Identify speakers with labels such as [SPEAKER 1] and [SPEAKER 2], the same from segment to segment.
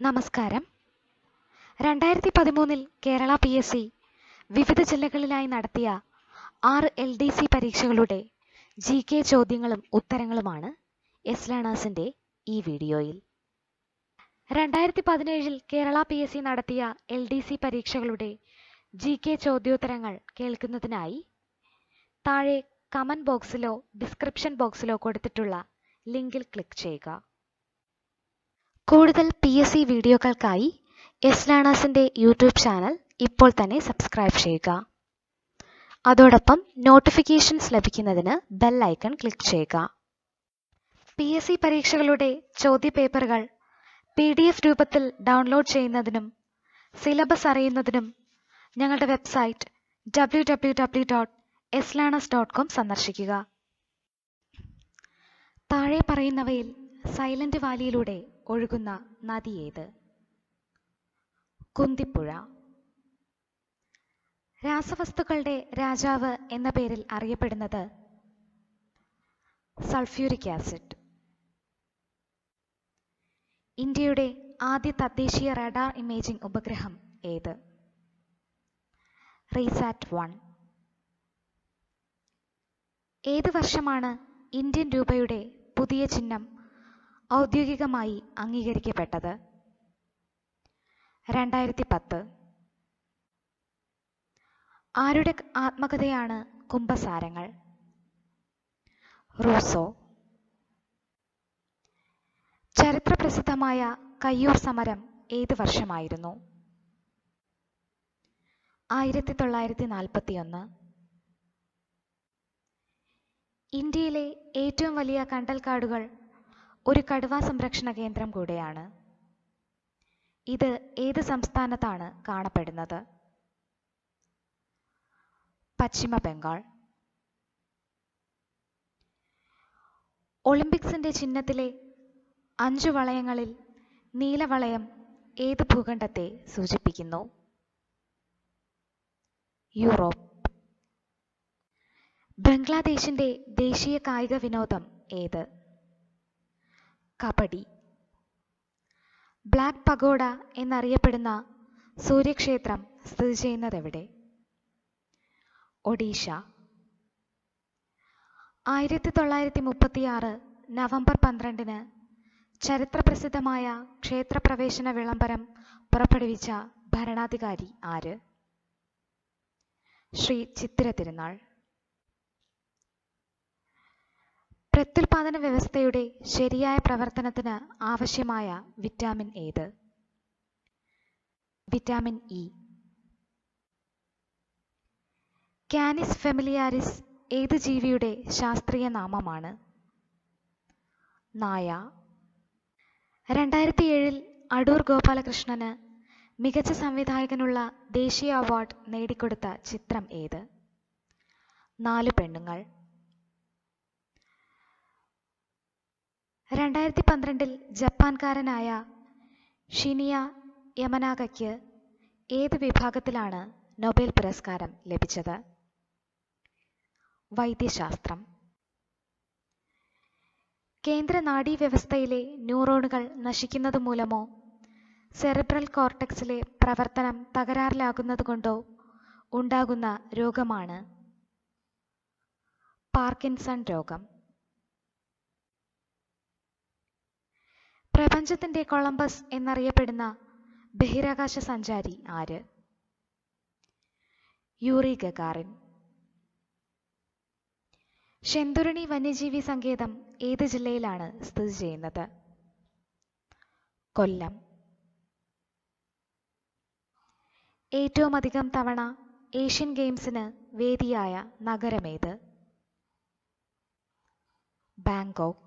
[SPEAKER 1] നമസ്കാരം. 2013 കേരള PSC വിവിധ ജില്ലകളിലായി നടത്തിയ 6 LDC പരീക്ഷകളുടെ GK ചോദ്യങ്ങളും ഉത്തരങ്ങളുമാണ് എസ് ലേണേഴ്സിന്റെ ഈ വീഡിയോയിൽ. 2017 കേരള PSC നടത്തിയ LDC പരീക്ഷകളുടെ GK ചോദ്യോത്തരങ്ങൾ കേൾക്കുന്നതിനായി താഴെ കമന്റ് ബോക്സിലോ ഡിസ്ക്രിപ്ഷൻ ബോക്സിലോ കൊടുത്തിട്ടുള്ള ലിങ്കിൽ ക്ലിക്ക് ചെയ്യുക. കൂടുതൽ PSC വീഡിയോകൾക്കായി എസ് ലേണേഴ്സിന്റെ യൂട്യൂബ് ചാനൽ ഇപ്പോൾ തന്നെ സബ്സ്ക്രൈബ് ചെയ്യുക. അതോടൊപ്പം നോട്ടിഫിക്കേഷൻസ് ലഭിക്കുന്നതിന് ബെൽ ഐക്കൺ ക്ലിക്ക് ചെയ്യുക. PSC പരീക്ഷകളുടെ ചോദ്യപേപ്പറുകൾ PDF രൂപത്തിൽ ഡൗൺലോഡ് ചെയ്യുന്നതിനും സിലബസ് അറിയുന്നതിനും ഞങ്ങളുടെ വെബ്സൈറ്റ് www.slearners.com സന്ദർശിക്കുക. താഴെ പറയുന്നവയിൽ സൈലന്റ് വാലിയിലൂടെ ഒഴുകുന്ന നദി ഏത്? കുന്തിപ്പുഴ. രാസവസ്തുക്കളുടെ രാജാവ് എന്ന പേരിൽ അറിയപ്പെടുന്നത്? Sulphuric acid. ഇന്ത്യയുടെ ആദ്യ തദ്ദേശീയ റഡാർ ഇമേജിംഗ് ഉപഗ്രഹം ഏത്? റീസാറ്റ് 1. ഏത് വർഷമാണ് ഇന്ത്യൻ രൂപയുടെ പുതിയ ചിഹ്നം ഔദ്യോഗികമായി അംഗീകരിക്കപ്പെട്ടത്? 2010. ആരുടെ ആത്മകഥയാണ് കുംഭസാരങ്ങൾ? റൂസോ. ചരിത്രപ്രസിദ്ധമായ കയ്യൂർ സമരം ഏത് വർഷമായിരുന്നു? 1941. ഇന്ത്യയിലെ ഏറ്റവും വലിയ കണ്ടൽക്കാടുകൾ ഒരു കടുവാ സംരക്ഷണ കേന്ദ്രം കൂടെയാണ്. ഇത് ഏത് സംസ്ഥാനത്താണ് കാണപ്പെടുന്നത്? പശ്ചിമ ബംഗാൾ. ഒളിമ്പിക്സിന്റെ ചിഹ്നത്തിലെ 5 വളയങ്ങളിൽ നീലവളയം ഏത് ഭൂഖണ്ഡത്തെ സൂചിപ്പിക്കുന്നു? യൂറോപ്പ്. ബംഗ്ലാദേശിന്റെ ദേശീയ കായിക വിനോദം ഏത്? കബഡി. ബ്ലാക്ക് പഗോഡ എന്നറിയപ്പെടുന്ന സൂര്യക്ഷേത്രം സ്ഥിതി ചെയ്യുന്നതെവിടെ? ഒഡീഷ. 1936 നവംബർ 12 ചരിത്രപ്രസിദ്ധമായ ക്ഷേത്രപ്രവേശന വിളംബരം പുറപ്പെടുവിച്ച ഭരണാധികാരി ആര്? ശ്രീ ചിത്തിര തിരുനാൾ. പ്രത്യുൽപാദന വ്യവസ്ഥയുടെ ശരിയായ പ്രവർത്തനത്തിന് ആവശ്യമായ വിറ്റാമിൻ ഏത്? Vitamin E. കാനിസ് ഫെമിലിയാരിസ് ഏത് ജീവിയുടെ ശാസ്ത്രീയ നാമമാണ്? നായ. 2007 അടൂർ ഗോപാലകൃഷ്ണന് മികച്ച സംവിധായകനുള്ള ദേശീയ അവാർഡ് നേടിക്കൊടുത്ത ചിത്രം ഏത്? 4 പെണ്ണുങ്ങൾ. 2012 ജപ്പാൻകാരനായ ഷിനിയ യമനാഗയ്ക്ക് ഏത് വിഭാഗത്തിലാണ് നൊബേൽ പുരസ്കാരം ലഭിച്ചത്? വൈദ്യശാസ്ത്രം. കേന്ദ്ര നാഡീവ്യവസ്ഥയിലെ ന്യൂറോണുകൾ നശിക്കുന്നത് മൂലമോ സെറിബ്രൽ കോർട്ടെക്സിലെ പ്രവർത്തനം തകരാറിലാകുന്നതുകൊണ്ടോ ഉണ്ടാകുന്ന രോഗമാണ് പാർക്കിൻസൺ രോഗം. പ്രപഞ്ചത്തിന്റെ കൊളംബസ് എന്നറിയപ്പെടുന്ന ബഹിരാകാശ സഞ്ചാരി ആര്? Yuri Gagarin. ശെന്തുരണി വന്യജീവി സങ്കേതം ഏത് ജില്ലയിലാണ് സ്ഥിതി ചെയ്യുന്നത്? കൊല്ലം. ഏറ്റവും അധികം തവണ ഏഷ്യൻ ഗെയിംസിന് വേദിയായ നഗരമേത്? ബാങ്കോക്ക്.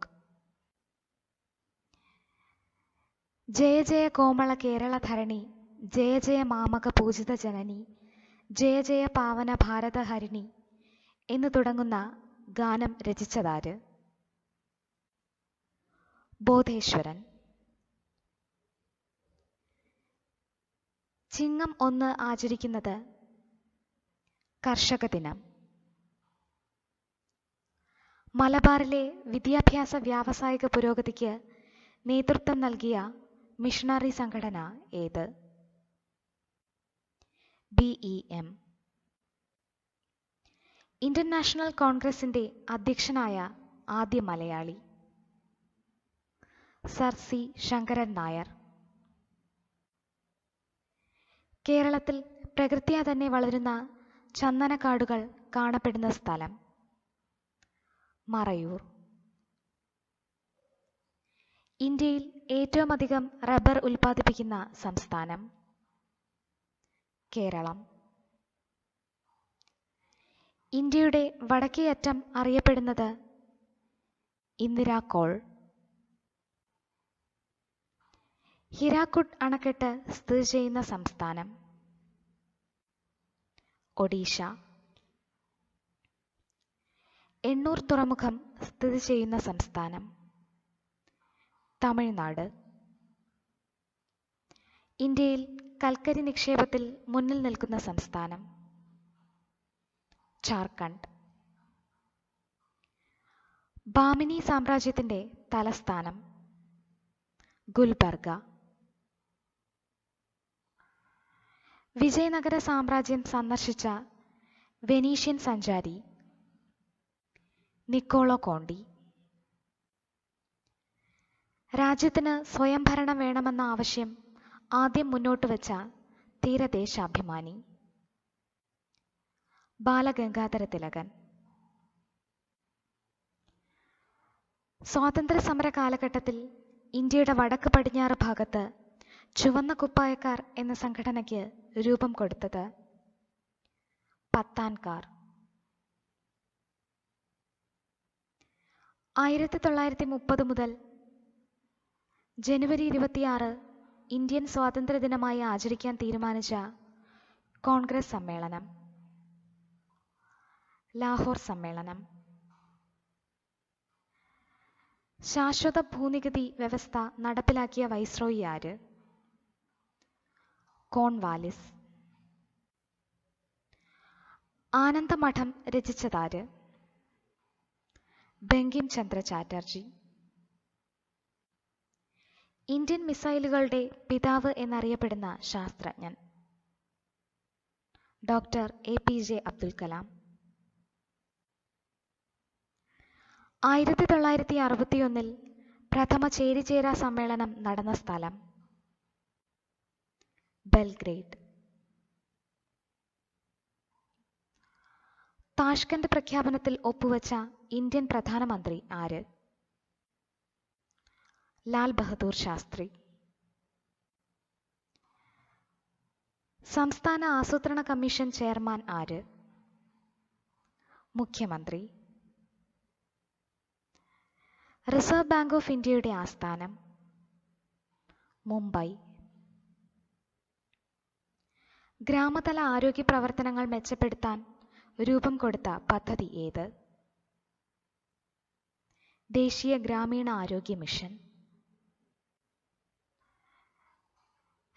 [SPEAKER 1] ജയ ജയ കോമള കേരള ധരണി, ജയ ജയ മാമക പൂജിത ജനനി, ജയ ജയ പാവന ഭാരത ഹരിണി എന്ന് തുടങ്ങുന്ന ഗാനം രചിച്ചതാര്? ബോധേശ്വരൻ. ചിങ്ങം 1 ആചരിക്കുന്നത്? കർഷക ദിനം. മലബാറിലെ വിദ്യാഭ്യാസ വ്യാവസായിക പുരോഗതിക്ക് നേതൃത്വം നൽകിയ മിഷണറി സംഘടന ഏത്? BEM. ഇന്ത്യൻ നാഷണൽ കോൺഗ്രസിന്റെ അധ്യക്ഷനായ ആദ്യ മലയാളി? Sir C Sankaran Nair. കേരളത്തിൽ പ്രകൃത്യാ തന്നെ വളരുന്ന ചന്ദനക്കാടുകൾ കാണപ്പെടുന്ന സ്ഥലം? മറയൂർ. ഇന്ത്യയിൽ ഏറ്റവും അധികം റബ്ബർ ഉൽപ്പാദിപ്പിക്കുന്ന സംസ്ഥാനം? കേരളം. ഇന്ത്യയുടെ വടക്കേ അറ്റം അറിയപ്പെടുന്നത് ഇന്ദിരാകോൾ. ഹിരാക്കുഡ് അണക്കെട്ട് സ്ഥിതി ചെയ്യുന്ന സംസ്ഥാനം? ഒഡീഷ. എണ്ണൂർ തുറമുഖം സ്ഥിതി ചെയ്യുന്ന സംസ്ഥാനം? തമിഴ്നാട്. ഇന്ത്യയിൽ കൽക്കരി നിക്ഷേപത്തിൽ മുന്നിൽ നിൽക്കുന്ന സംസ്ഥാനം? ജാർഖണ്ഡ്. ബാമിനി സാമ്രാജ്യത്തിന്റെ തലസ്ഥാനം? ഗുൽബർഗ. വിജയനഗര സാമ്രാജ്യം സന്ദർശിച്ച വെനീഷ്യൻ സഞ്ചാരി? Niccolo Conti. രാജ്യത്തിന് സ്വയംഭരണം വേണമെന്ന ആവശ്യം ആദ്യം മുന്നോട്ട് വച്ച തീരദേശാഭിമാനി? ബാലഗംഗാധര തിലകൻ. സ്വാതന്ത്ര്യ സമര കാലഘട്ടത്തിൽ ഇന്ത്യയുടെ വടക്ക് പടിഞ്ഞാറ് ഭാഗത്ത് ചുവന്ന കുപ്പായക്കാർ എന്ന സംഘടനയ്ക്ക് രൂപം കൊടുത്തത്? പത്താൻകാർ. 1930 മുതൽ ജനുവരി 26 ഇന്ത്യൻ സ്വാതന്ത്ര്യ ദിനമായി ആചരിക്കാൻ തീരുമാനിച്ച കോൺഗ്രസ് സമ്മേളനം? ലാഹോർ സമ്മേളനം. ശാശ്വത ഭൂനികുതി വ്യവസ്ഥ നടപ്പിലാക്കിയ വൈസ്രോയി ആര്? കോൺവാലിസ്. ആനന്ദമഠം രചിച്ചതാര്? ബങ്കിം ചന്ദ്ര ചാറ്റർജി. ഇന്ത്യൻ മിസൈലുകളുടെ പിതാവ് എന്നറിയപ്പെടുന്ന ശാസ്ത്രജ്ഞൻ? Doctor APJ Abdul Kalam. 1961 പ്രഥമ ചേരിചേരാ സമ്മേളനം നടന്ന സ്ഥലം? ബെൽഗ്രേഡ്. താഷ്കന്റ് പ്രഖ്യാപനത്തിൽ ഒപ്പുവെച്ച ഇന്ത്യൻ പ്രധാനമന്ത്രി ആര്? ലാൽ ബഹദൂർ ശാസ്ത്രി. സംസ്ഥാന ആസൂത്രണ കമ്മീഷൻ ചെയർമാൻ ആര്? മുഖ്യമന്ത്രി. റിസർവ് ബാങ്ക് ഓഫ് ഇന്ത്യയുടെ ആസ്ഥാനം? മുംബൈ. ഗ്രാമതല ആരോഗ്യ പ്രവർത്തനങ്ങൾ മെച്ചപ്പെടുത്താൻ രൂപം കൊടുത്ത പദ്ധതി ഏത്? ദേശീയ ഗ്രാമീണ ആരോഗ്യ മിഷൻ.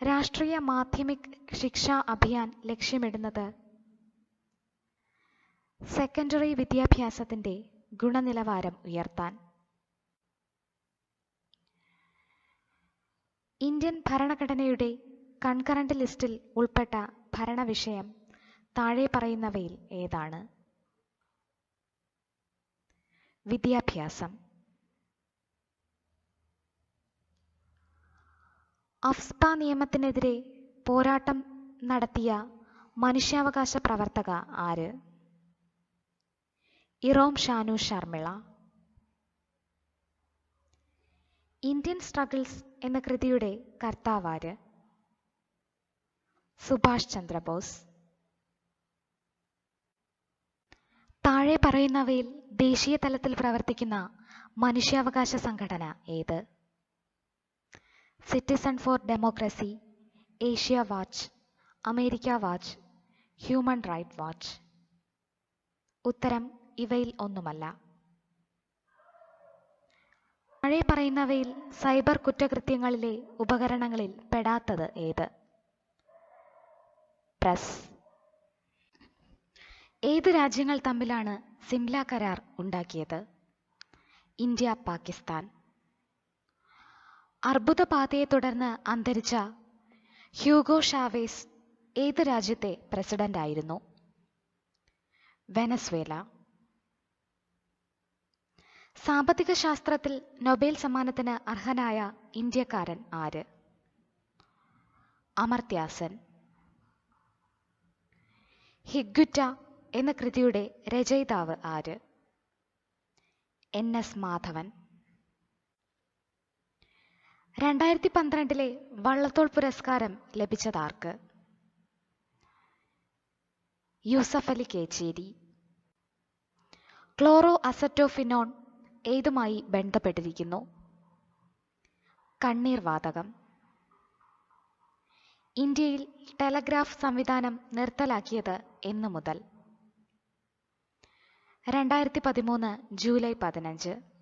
[SPEAKER 1] രാഷ്ട്രീയ മാധ്യമിക് ശിക്ഷാ അഭിയാൻ ലക്ഷ്യമിടുന്നത്? സെക്കൻഡറി വിദ്യാഭ്യാസത്തിന്റെ ഗുണനിലവാരം ഉയർത്താൻ. ഇന്ത്യൻ ഭരണഘടനയുടെ കൺകറന്റ് ലിസ്റ്റിൽ ഉൾപ്പെട്ട ഭരണവിഷയം താഴെ പറയുന്നവയിൽ ഏതാണ്? വിദ്യാഭ്യാസം. അഫ്സ്പ നിയമത്തിനെതിരെ പോരാട്ടം നടത്തിയ മനുഷ്യാവകാശ പ്രവർത്തക ആര്? ഇറോം ഷാനു ശർമിള. ഇന്ത്യൻ സ്ട്രഗിൾസ് എന്ന കൃതിയുടെ കർത്താവാര്? സുഭാഷ് ചന്ദ്രബോസ്. താഴെ പറയുന്നവയിൽ ദേശീയ തലത്തിൽ പ്രവർത്തിക്കുന്ന മനുഷ്യാവകാശ സംഘടന ഏത്? Citizen for democracy, Asia watch, America watch, human right watch. ഉത്തരം ഇവയിൽ ഒന്നുമല്ല. താഴെ പറയുന്നവയിൽ സൈബർ കുറ്റകൃത്യങ്ങളിലെ ഉപകരണങ്ങളിൽ പെടാത്തത് ഏത്? പ്രസ്. ഏത് രാജ്യങ്ങൾ തമ്മിലാണ് സിംല കരാർ ഉണ്ടാക്കിയത്? ഇന്ത്യ പാകിസ്ഥാൻ. അർബുദബാധയെ തുടർന്ന് അന്തരിച്ച ഹ്യൂഗോ ഷാവേസ് ഏത് രാജ്യത്തെ പ്രസിഡന്റായിരുന്നു? വെനസ്വേല. സാമ്പത്തിക ശാസ്ത്രത്തിൽ നൊബേൽ സമ്മാനത്തിന് അർഹനായ ഇന്ത്യക്കാരൻ ആര്? അമർത്യ സെൻ. ഹിഗ്ഗുറ്റ എന്ന കൃതിയുടെ രചയിതാവ് ആര്? NS മാധവൻ. 2012 വള്ളത്തോൾ പുരസ്കാരം ലഭിച്ചതാർക്ക്? യൂസഫലി കേച്ചേരി. ക്ലോറോ അസറ്റോഫിനോൺ ഏതുമായി ബന്ധപ്പെട്ടിരിക്കുന്നു? കണ്ണീർ വാതകം. ഇന്ത്യയിൽ ടെലഗ്രാഫ് സംവിധാനം നിർത്തലാക്കിയത് എന്നു മുതൽ? 2013 ജൂലൈ 15.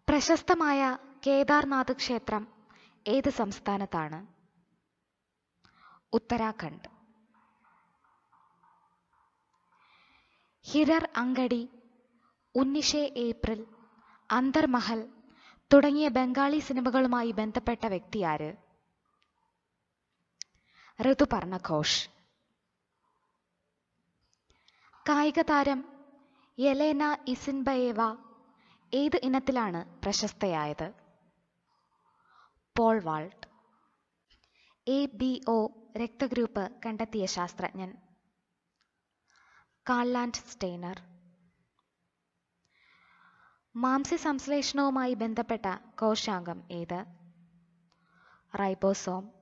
[SPEAKER 1] പ്രശസ്തമായ കേദാർനാഥ് ക്ഷേത്രം ഏത് സംസ്ഥാനത്താണ്? ഉത്തരാഖണ്ഡ്. ഹിരർ അങ്കടി, ഉന്നിഷെ ഏപ്രിൽ, അന്തർമഹൽ തുടങ്ങിയ ബംഗാളി സിനിമകളുമായി ബന്ധപ്പെട്ട വ്യക്തിയാര്? ഋതുപർണ ഘോഷ്. കായിക താരം യെലേന ഇസിൻബയേവ ഏത് ഇനത്തിലാണ് പ്രശസ്തയായത്? Pole vault. ABO രക്തഗ്രൂപ്പ് കണ്ടെത്തിയ ശാസ്ത്രജ്ഞൻ? Karl Landsteiner. മാംസ്യ സംശ്ലേഷണവുമായി ബന്ധപ്പെട്ട കോശാംഗം ഏത്? റൈബോസോം.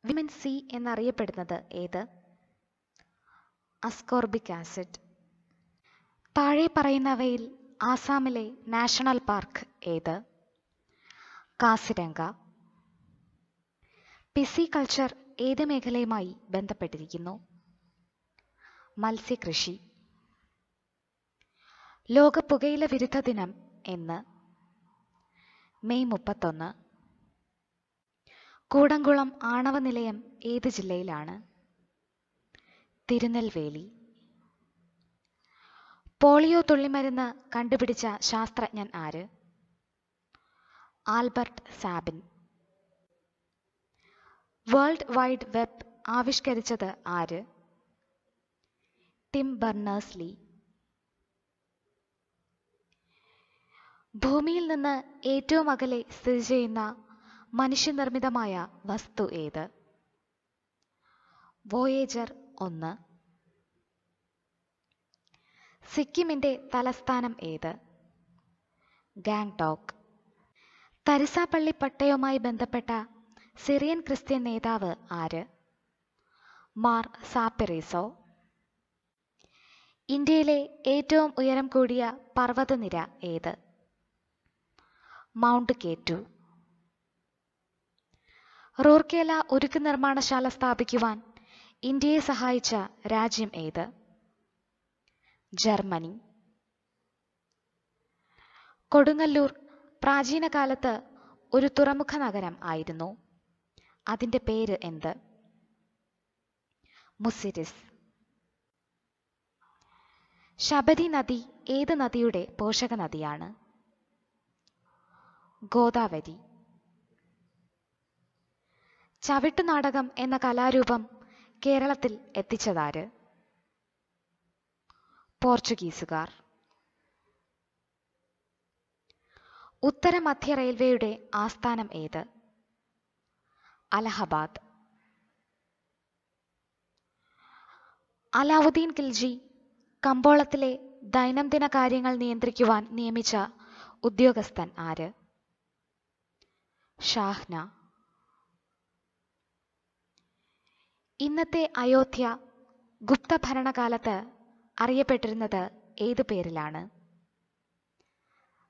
[SPEAKER 1] വിറ്റമിൻ സി എന്നറിയപ്പെടുന്നത് ഏത്? Ascorbic acid. താഴെ പറയുന്നവയിൽ ആസാമിലെ നാഷണൽ പാർക്ക് ഏത്? കാസിരംഗ. പിസികൾച്ചർ ഏത് മേഖലയുമായി ബന്ധപ്പെട്ടിരിക്കുന്നു? മത്സ്യകൃഷി. ലോക പുകയില വിരുദ്ധ ദിനം എന്ന്? മെയ് 31. കൂടംകുളം ആണവ നിലയം ഏത് ജില്ലയിലാണ്? തിരുനെൽവേലി. പോളിയോ തുള്ളിമരുന്ന് കണ്ടുപിടിച്ച ശാസ്ത്രജ്ഞൻ ആര്? Albert Sabin. World wide web ആവിഷ്കരിച്ചത് ആര്? Tim Berners Lee. ഭൂമിയിൽ നിന്ന് ഏറ്റവും അകലെ സ്ഥിതി ചെയ്യുന്ന മനുഷ്യനിർമ്മിതമായ വസ്തു ഏത്? വോയേജർ 1. സിക്കിമിന്റെ തലസ്ഥാനം ഏത്? ഗാംഗ്ടോക്ക്. തരിസാപ്പള്ളി പട്ടയവുമായി ബന്ധപ്പെട്ട സിറിയൻ ക്രിസ്ത്യൻ നേതാവ് ആര്? മാർ സാപ്പിറീസോ. ഇന്ത്യയിലെ ഏറ്റവും ഉയരം കൂടിയ പർവ്വതനിര ഏത്? Mount K2. റൂർക്കേല ഉരുക്ക് നിർമ്മാണശാല സ്ഥാപിക്കുവാൻ ഇന്ത്യയെ സഹായിച്ച രാജ്യം ഏത്? ജർമ്മനി. കൊടുങ്ങല്ലൂർ പ്രാചീന കാലത്ത് ഒരു തുറമുഖ നഗരം ആയിരുന്നു. അതിന്റെ പേര് എന്ത്? മുസിരിസ്. ശബരി നദി ഏത് നദിയുടെ പോഷക നദിയാണ്? ഗോദാവരി. ചവിട്ടുനാടകം എന്ന കലാരൂപം കേരളത്തിൽ എത്തിച്ചതാര്? പോർച്ചുഗീസുകാർ. ഉത്തര മധ്യ റെയിൽവേയുടെ ആസ്ഥാനം ഏത്? അലഹബാദ്. അലാവുദ്ദീൻ ഖിൽജി കമ്പോളത്തിലെ ദൈനംദിന കാര്യങ്ങൾ നിയന്ത്രിക്കുവാൻ നിയമിച്ച ഉദ്യോഗസ്ഥൻ ആര്? ഷാഹ്ന. ഇന്നത്തെ അയോധ്യ ഗുപ്ത ഭരണകാലത്ത് അറിയപ്പെട്ടിരുന്നത് ഏതു പേരിലാണ്?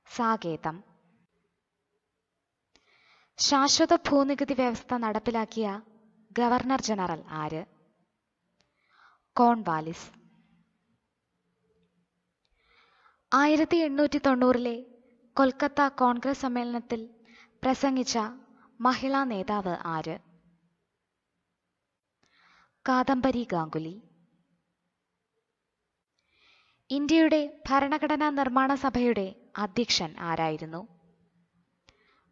[SPEAKER 1] സാകേതം. ശാശ്വത ഭൂനികുതി വ്യവസ്ഥ നടപ്പിലാക്കിയ ഗവർണർ ജനറൽ ആര്? കോൺവാലിസ്. 1890 കൊൽക്കത്ത കോൺഗ്രസ് സമ്മേളനത്തിൽ പ്രസംഗിച്ച മഹിളാ നേതാവ് ആര്? കാദംബരി ഗാംഗുലി. ഇന്ത്യയുടെ ഭരണഘടനാ നിർമ്മാണ സഭയുടെ അധ്യക്ഷൻ ആരായിരുന്നു?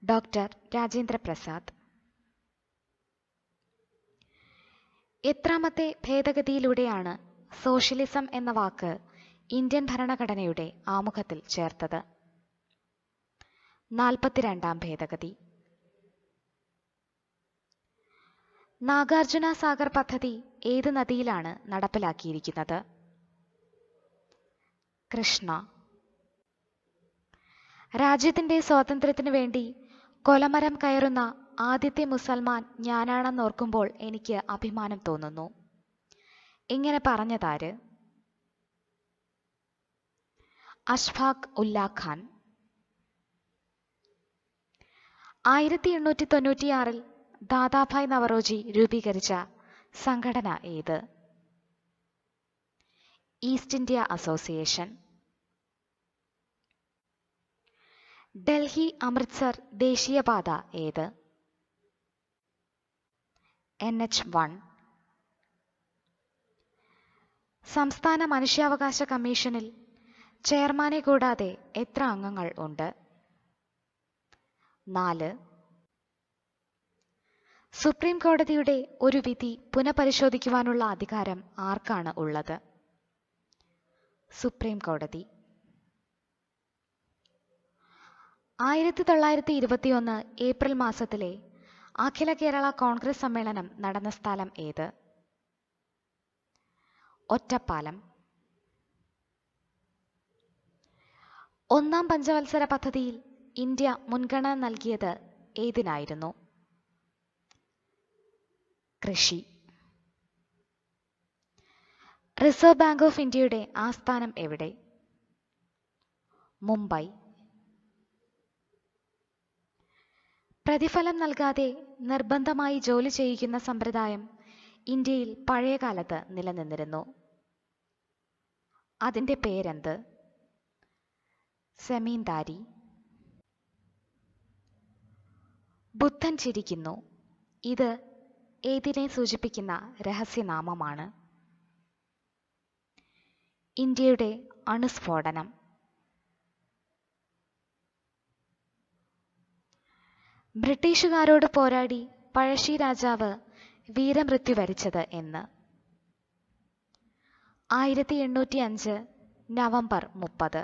[SPEAKER 1] ഡോക്ടർ രാജേന്ദ്ര പ്രസാദ്. എത്രാമത്തെ ഭേദഗതിയിലൂടെയാണ് സോഷ്യലിസം എന്ന വാക്ക് ഇന്ത്യൻ ഭരണഘടനയുടെ ആമുഖത്തിൽ ചേർത്തത്? 42ാം ഭേദഗതി. നാഗാർജുന സാഗർ പദ്ധതി ഏത് നദിയിലാണ് നടപ്പിലാക്കിയിരിക്കുന്നത്? കൃഷ്ണ. രാജ്യത്തിന്റെ സ്വാതന്ത്ര്യത്തിനു വേണ്ടി കൊലമരം കയറുന്ന ആദ്യത്തെ മുസൽമാൻ ഞാനാണെന്നോർക്കുമ്പോൾ എനിക്ക് അഭിമാനം തോന്നുന്നു. ഇങ്ങനെ പറഞ്ഞതാര്? അഷ്ഫാഖ് ഉല്ലാ ഖാൻ. 1896 ദാദാഭായ് നവറോജി രൂപീകരിച്ച സംഘടന ഏത്? East India association. Delhi Amritsar ദേശീയപാത ഏത്? NH1. സംസ്ഥാന മനുഷ്യാവകാശ കമ്മീഷനിൽ ചെയർമാനെ കൂടാതെ എത്ര അംഗങ്ങൾ ഉണ്ട്? 4. സുപ്രീം കോടതിയുടെ ഒരു വിധി പുനഃപരിശോധിക്കുവാനുള്ള അധികാരം ആർക്കാണ് ഉള്ളത്? സുപ്രീം കോടതി. 1921 ഏപ്രിൽ മാസത്തിലെ അഖില കേരള കോൺഗ്രസ് സമ്മേളനം നടന്ന സ്ഥലം ഏത്? ഒറ്റപ്പാലം. 1-ാം പഞ്ചവത്സര പദ്ധതിയിൽ ഇന്ത്യ മുൻഗണന നൽകിയത് ഏതിനായിരുന്നു? കൃഷി. റിസർവ് ബാങ്ക് ഓഫ് ഇന്ത്യയുടെ ആസ്ഥാനം എവിടെ? മുംബൈ. പ്രതിഫലം നൽകാതെ നിർബന്ധമായി ജോലി ചെയ്യിക്കുന്ന സമ്പ്രദായം ഇന്ത്യയിൽ പഴയകാലത്ത് നിലനിന്നിരുന്നു. അതിൻ്റെ പേരെന്ത്? സെമീന്ദാരി. ബുദ്ധൻ ചിരിക്കുന്നു. ഇത് ഏതിനെ സൂചിപ്പിക്കുന്ന രഹസ്യനാമമാണ്? ഇന്ത്യയുടെ അണുസ്ഫോടനം. ബ്രിട്ടീഷുകാരോട് പോരാടി പഴശ്ശി രാജാവ് വീരമൃത്യു വരിച്ചത് എന്ന്? 1805 നവംബർ 30.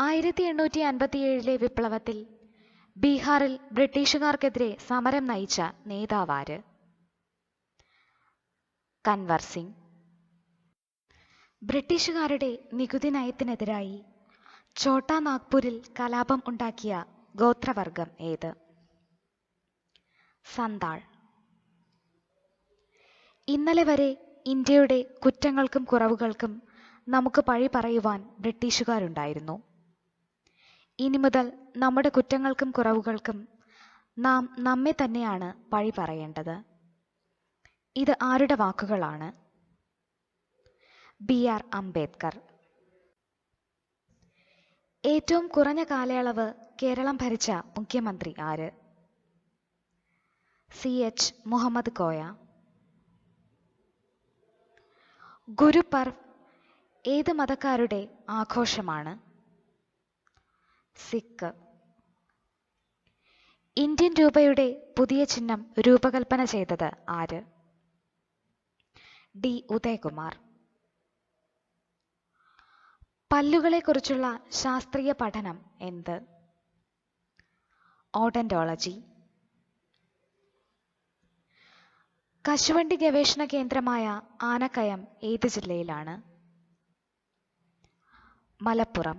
[SPEAKER 1] 1857 വിപ്ലവത്തിൽ ബീഹാറിൽ ബ്രിട്ടീഷുകാർക്കെതിരെ സമരം നയിച്ച നേതാവാര്? കൻവർ സിംഗ്. ബ്രിട്ടീഷുകാരുടെ നികുതി നയത്തിനെതിരായി ഛോട്ടാ നാഗ്പൂരിൽ കലാപം ഉണ്ടാക്കിയ ഗോത്രവർഗം ഏത്? സന്താൾ. ഇന്നലെ വരെ ഇന്ത്യയുടെ കുറ്റങ്ങൾക്കും കുറവുകൾക്കും നമുക്ക് പഴി പറയുവാൻ ബ്രിട്ടീഷുകാരുണ്ടായിരുന്നു. ഇനി മുതൽ നമ്മുടെ കുറ്റങ്ങൾക്കും കുറവുകൾക്കും നാം നമ്മെ തന്നെയാണ് പഴി പറയേണ്ടത്. ഇത് ആരുടെ വാക്കുകളാണ്? BR അംബേദ്കർ. ഏറ്റവും കുറഞ്ഞ കാലയളവ് കേരളം ഭരിച്ച മുഖ്യമന്ത്രി ആര്? CH മുഹമ്മദ് കോയ. ഗുരുപർവ് ഏത് മതക്കാരുടെ ആഘോഷമാണ്? സിഖ്. ഇന്ത്യൻ രൂപയുടെ പുതിയ ചിഹ്നം രൂപകൽപ്പന ചെയ്തത് ആര്? D. ഉദയകുമാർ. പല്ലുകളെക്കുറിച്ചുള്ള ശാസ്ത്രീയ പഠനം എന്ത്? ഓഡന്റോളജി. കശുവണ്ടി ഗവേഷണ കേന്ദ്രമായ ആനക്കയം ഏത് ജില്ലയിലാണ്? മലപ്പുറം.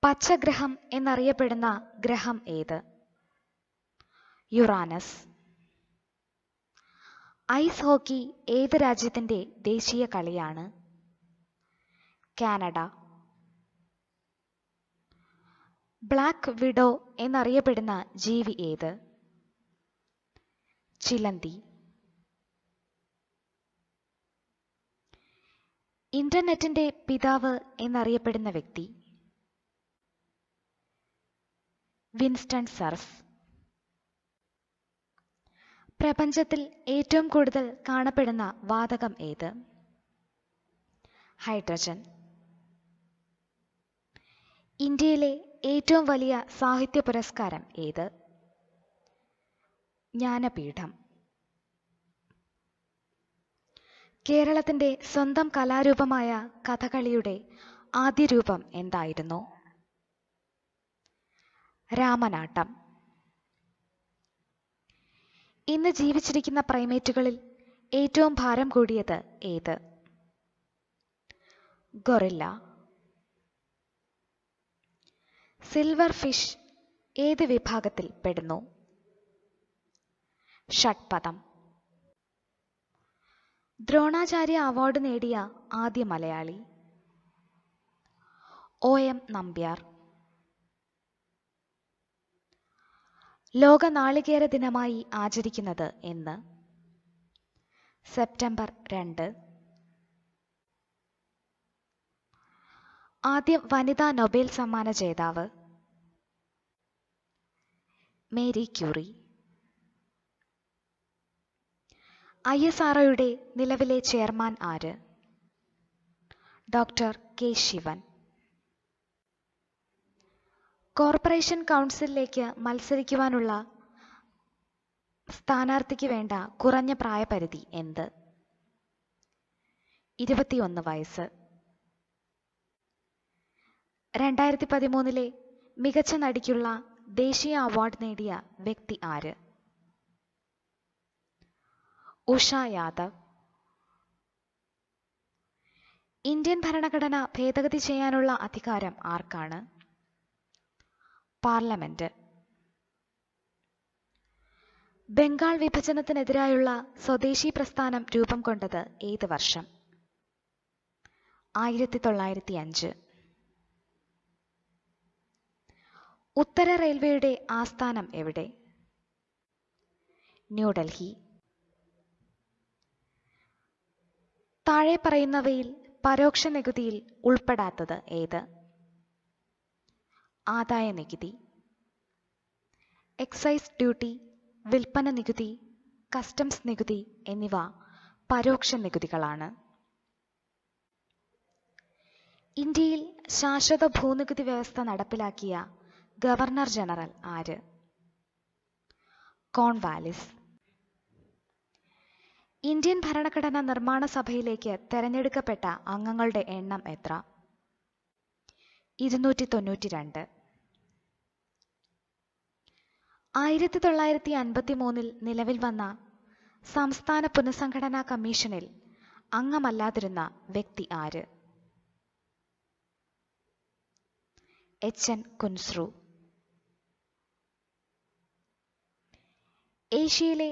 [SPEAKER 1] പച്ചഗ്രഹം എന്നറിയപ്പെടുന്ന ഗ്രഹം ഏത്? യുറാനസ്. ഐസ് ഹോക്കി ഏത് രാജ്യത്തിന്റെ ദേശീയ കളിയാണ്? കാനഡ. ബ്ലാക്ക് വിഡോ എന്നറിയപ്പെടുന്ന ജീവി ഏത്? ചിലന്തി. ഇന്റർനെറ്റിന്റെ പിതാവ് എന്നറിയപ്പെടുന്ന വ്യക്തി? Winston surf. പ്രപഞ്ചത്തിൽ ഏറ്റവും കൂടുതൽ കാണപ്പെടുന്ന വാതകം ഏത്? ഹൈഡ്രജൻ. ഇന്ത്യയിലെ ഏറ്റവും വലിയ സാഹിത്യ പുരസ്കാരം ഏത്? ജ്ഞാനപീഠം. കേരളത്തിന്റെ സ്വന്തം കലാരൂപമായ കഥകളിയുടെ ആദ്യ രൂപം എന്തായിരുന്നു? രാമനാട്ടം. ഇന്ന് ജീവിച്ചിരിക്കുന്ന പ്രൈമേറ്റുകളിൽ ഏറ്റവും ഭാരം കൂടിയത് ഏത്? ഗൊറില്ല. സിൽവർ ഫിഷ് ഏത് വിഭാഗത്തിൽ പെടുന്നു? ഷഡ്പദം. ദ്രോണാചാര്യ അവാർഡ് നേടിയ ആദ്യ മലയാളി? OM നമ്പ്യാർ. ലോക നാളികേര ദിനമായി ആചരിക്കുന്നത് എന്ന്? സെപ്റ്റംബർ 2. ആദ്യ വനിതാ നൊബേൽ സമ്മാന ജേതാവ്? Marie Curie. ISROയുടെ നിലവിലെ ചെയർമാൻ ആര്? Doctor K. ശിവൻ. കോർപ്പറേഷൻ കൗൺസിലിലേക്ക് മത്സരിക്കുവാനുള്ള സ്ഥാനാർത്ഥിക്ക് വേണ്ട കുറഞ്ഞ പ്രായപരിധി എന്ത്? 21 വയസ്സ്. 2013 മികച്ച നടിക്കുള്ള ദേശീയ അവാർഡ് നേടിയ വ്യക്തി ആര്? ഉഷ യാദവ്. ഇന്ത്യൻ ഭരണഘടന ഭേദഗതി ചെയ്യാനുള്ള അധികാരം ആർക്കാണ്? പാർലമെന്റ്. ബംഗാൾ വിഭജനത്തിനെതിരായുള്ള സ്വദേശി പ്രസ്ഥാനം രൂപം കൊണ്ടത് ഏത് വർഷം? 1905. ഉത്തര റെയിൽവേയുടെ ആസ്ഥാനം എവിടെ? ന്യൂഡൽഹി. താഴെ പറയുന്നവയിൽ പരോക്ഷ നികുതിയിൽ ഉൾപ്പെടാത്തത് ഏത്? ആദായ നികുതി. എക്സൈസ് ഡ്യൂട്ടി, വിൽപ്പന നികുതി, കസ്റ്റംസ് നികുതി എന്നിവ പരോക്ഷ നികുതികളാണ്. ഇന്ത്യയിൽ ശാശ്വത ഭൂനികുതി വ്യവസ്ഥ നടപ്പിലാക്കിയ ഗവർണർ ജനറൽ ആര്? കോൺവാലിസ്. ഇന്ത്യൻ ഭരണഘടനാ നിർമ്മാണ സഭയിലേക്ക് തെരഞ്ഞെടുക്കപ്പെട്ട അംഗങ്ങളുടെ എണ്ണം എത്ര? 292. 1953 നിലവിൽ വന്ന സംസ്ഥാന പുനഃസംഘടനാ കമ്മീഷനിൽ അംഗമല്ലാതിരുന്ന വ്യക്തി ആര്? HN കുൻസ്രു. ഏഷ്യയിലെ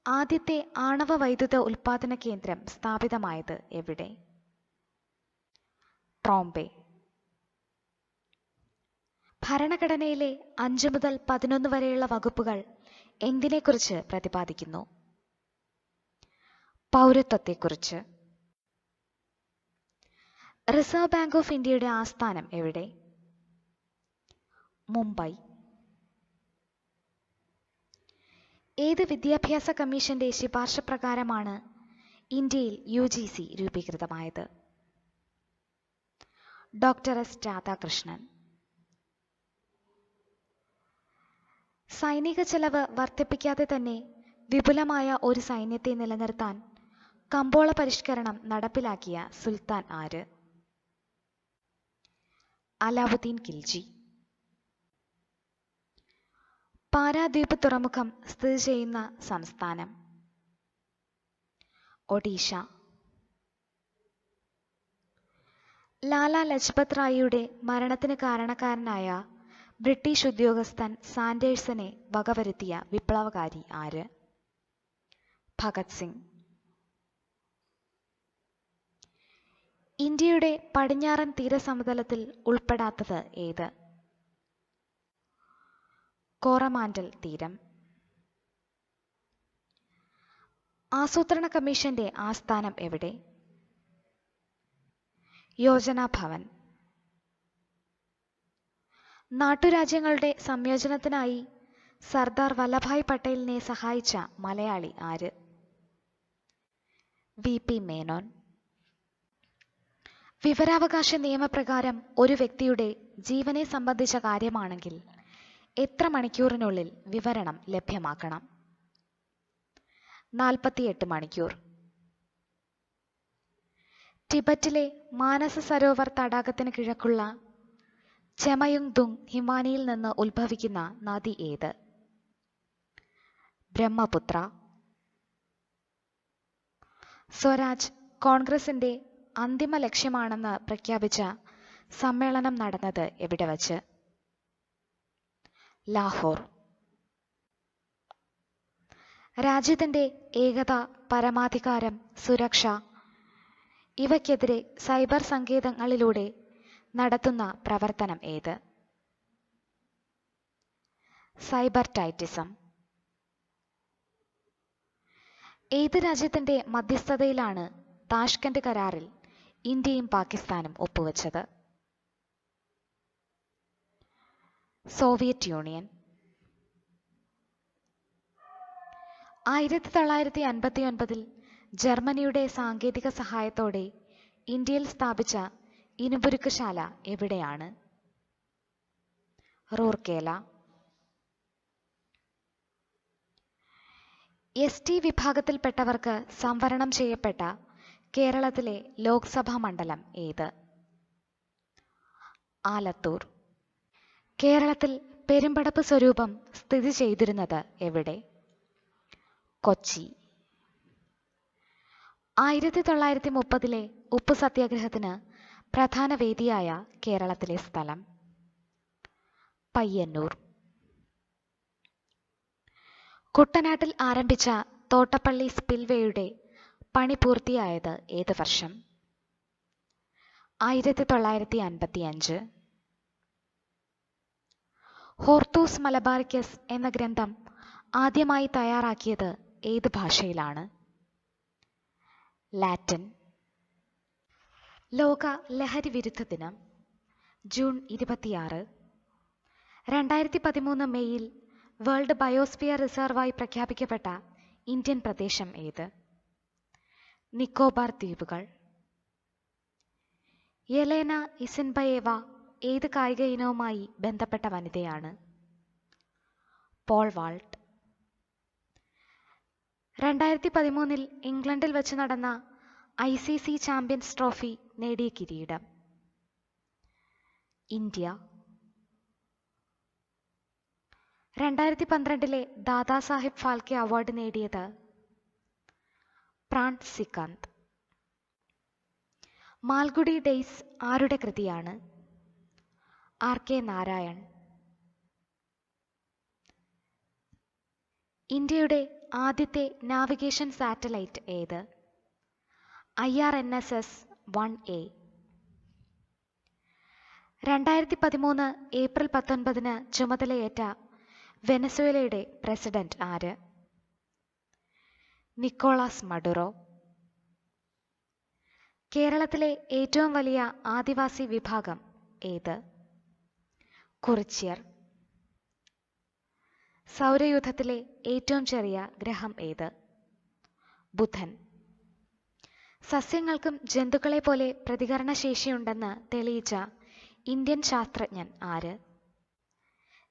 [SPEAKER 1] ആദ്യത്തെ ആണവ വൈദ്യുത ഉൽപാദന കേന്ദ്രം സ്ഥാപിതമായത് എവിടെ? ട്രോംബെ. ഭരണഘടനയിലെ 5 മുതൽ 11 വരെയുള്ള വകുപ്പുകൾ എന്തിനെക്കുറിച്ച് പ്രതിപാദിക്കുന്നു? പൗരത്വത്തെക്കുറിച്ച്. റിസർവ് ബാങ്ക് ഓഫ് ഇന്ത്യയുടെ ആസ്ഥാനം എവിടെ? മുംബൈ. ഏത് വിദ്യാഭ്യാസ കമ്മീഷന്റെ ശുപാർശ പ്രകാരമാണ് ഇന്ത്യയിൽ UGC രൂപീകൃതമായത്? Doctor S. രാധാകൃഷ്ണൻ. സൈനിക ചെലവ് വർദ്ധിപ്പിക്കാതെ തന്നെ വിപുലമായ ഒരു സൈന്യത്തെ നിലനിർത്താൻ കമ്പോള പരിഷ്കരണം നടപ്പിലാക്കിയ സുൽത്താൻ ആര്? അലാവുദ്ദീൻ ഖിൽജി. പാരാദ്വീപ് തുറമുഖം സ്ഥിതി ചെയ്യുന്ന സംസ്ഥാനം? ഒഡീഷ. ലാലാ ലജ്പത് റായിയുടെ മരണത്തിന് കാരണക്കാരനായ ബ്രിട്ടീഷ് ഉദ്യോഗസ്ഥൻ സാൻഡേഴ്സിനെ വകവരുത്തിയ വിപ്ലവകാരി ആര്? ഭഗത് സിംഗ്. ഇന്ത്യയുടെ പടിഞ്ഞാറൻ തീരസമതലത്തിൽ ഉൾപ്പെടാത്തത് ഏത്? കോറമാൻഡൽ തീരം. ആസൂത്രണ കമ്മീഷന്റെ ആസ്ഥാനം എവിടെ? യോജന ഭവൻ. നാട്ടുരാജ്യങ്ങളുടെ സംയോജനത്തിനായി സർദാർ വല്ലഭായ് പട്ടേലിനെ സഹായിച്ച മലയാളി ആര്? വി.പി. മേനോൻ. വിവരാവകാശ നിയമപ്രകാരം ഒരു വ്യക്തിയുടെ ജീവനെ സംബന്ധിച്ച കാര്യമാണെങ്കിൽ എത്ര മണിക്കൂറിനുള്ളിൽ വിവരണം ലഭ്യമാക്കണം? 48 മണിക്കൂർ. ടിബറ്റിലെ മാനസ സരോവർ തടാകത്തിന് കിഴക്കുള്ള ചെമയുങ് ദുങ് ഹിമാനിയിൽ നിന്ന് ഉത്ഭവിക്കുന്ന നദി ഏത്? ബ്രഹ്മപുത്ര. സ്വരാജ് കോൺഗ്രസിന്റെ അന്തിമ ലക്ഷ്യമാണെന്ന് പ്രഖ്യാപിച്ച സമ്മേളനം നടന്നത് എവിടെ വച്ച്? ലാഹോർ. രാജ്യത്തിന്റെ ഏകത, പരമാധികാരം, സുരക്ഷ ഇവയ്ക്കെതിരെ സൈബർ സങ്കേതങ്ങളിലൂടെ നടത്തുന്ന പ്രവർത്തനം ഏത്? സൈബർ ടൈറ്റിസം. ഏത് രാജ്യത്തിന്റെ മധ്യസ്ഥതയിലാണ് താഷ്കന്റ് കരാറിൽ ഇന്ത്യയും പാകിസ്ഥാനും ഒപ്പുവെച്ചത്? Soviet union. 1959 ജർമ്മനിയുടെ സാങ്കേതിക സഹായത്തോടെ ഇന്ത്യയിൽ സ്ഥാപിച്ച ഇരുമ്പുരുക്കുശാല എവിടെയാണ്? റൂർക്കേല. എസ്.ടി വിഭാഗത്തിൽപ്പെട്ടവർക്ക് സംവരണം ചെയ്യപ്പെട്ട കേരളത്തിലെ ലോക്സഭാ മണ്ഡലം ഏത്? ആലത്തൂർ. കേരളത്തിൽ പെരുമ്പടപ്പ് സ്വരൂപം സ്ഥിതി ചെയ്തിരുന്നത് എവിടെ? കൊച്ചി. 1930 ഉപ്പു സത്യാഗ്രഹത്തിന് പ്രധാന വേദിയായ കേരളത്തിലെ സ്ഥലം? പയ്യന്നൂർ. കുട്ടനാട്ടിൽ ആരംഭിച്ച തോട്ടപ്പള്ളി സ്പിൽവേയുടെ പണി പൂർത്തിയായത് ഏത് വർഷം? 1955. ഹോർത്തൂസ് മലബാറിക്കസ് എന്ന ഗ്രന്ഥം ആദ്യമായി തയ്യാറാക്കിയത് ഏത് ഭാഷയിലാണ്? ലാറ്റിൻ. ലോക ലഹരി വിരുദ്ധ ദിനം ജൂൺ 26. 2013 മെയ്യിൽ വേൾഡ് ബയോസ്ഫിയർ റിസർവായി പ്രഖ്യാപിക്കപ്പെട്ട ഇന്ത്യൻ പ്രദേശം ഏത്? നിക്കോബാർ ദ്വീപുകൾ. യെലേന ഇസിൻബയേവ ഏത് കായിക ഇനവുമായി ബന്ധപ്പെട്ട വനിതയാണ്? Pole vault. 2013 ഇംഗ്ലണ്ടിൽ വെച്ച് നടന്ന ICC ചാമ്പ്യൻസ് ട്രോഫി നേടിയ കിരീടം? ഇന്ത്യ. 2012 ദാദാസാഹിബ് ഫാൽക്കെ അവാർഡ് നേടിയത്? പ്രാൺ സിക്കാന്ത്. മാൽഗുഡി ഡേയ്സ് ആരുടെ കൃതിയാണ്? R.K. നാരായൺ. ഇന്ത്യയുടെ ആദ്യത്തെ നാവിഗേഷൻ സാറ്റലൈറ്റ് ഏത്? IRNSS-1A. 2013 ഏപ്രിൽ 19 ചുമതലയേറ്റ വെനസ്വേലയുടെ പ്രസിഡന്റ് ആര്? Nicolas Maduro. കേരളത്തിലെ ഏറ്റവും വലിയ ആദിവാസി വിഭാഗം ഏത്? കുറിച്യർ. സൗരയൂഥത്തിലെ ഏറ്റവും ചെറിയ ഗ്രഹം ഏത്? ബുധൻ. സസ്യങ്ങൾക്കും ജന്തുക്കളെ പോലെ പ്രതികരണശേഷിയുണ്ടെന്ന് തെളിയിച്ച ഇന്ത്യൻ ശാസ്ത്രജ്ഞൻ ആര്?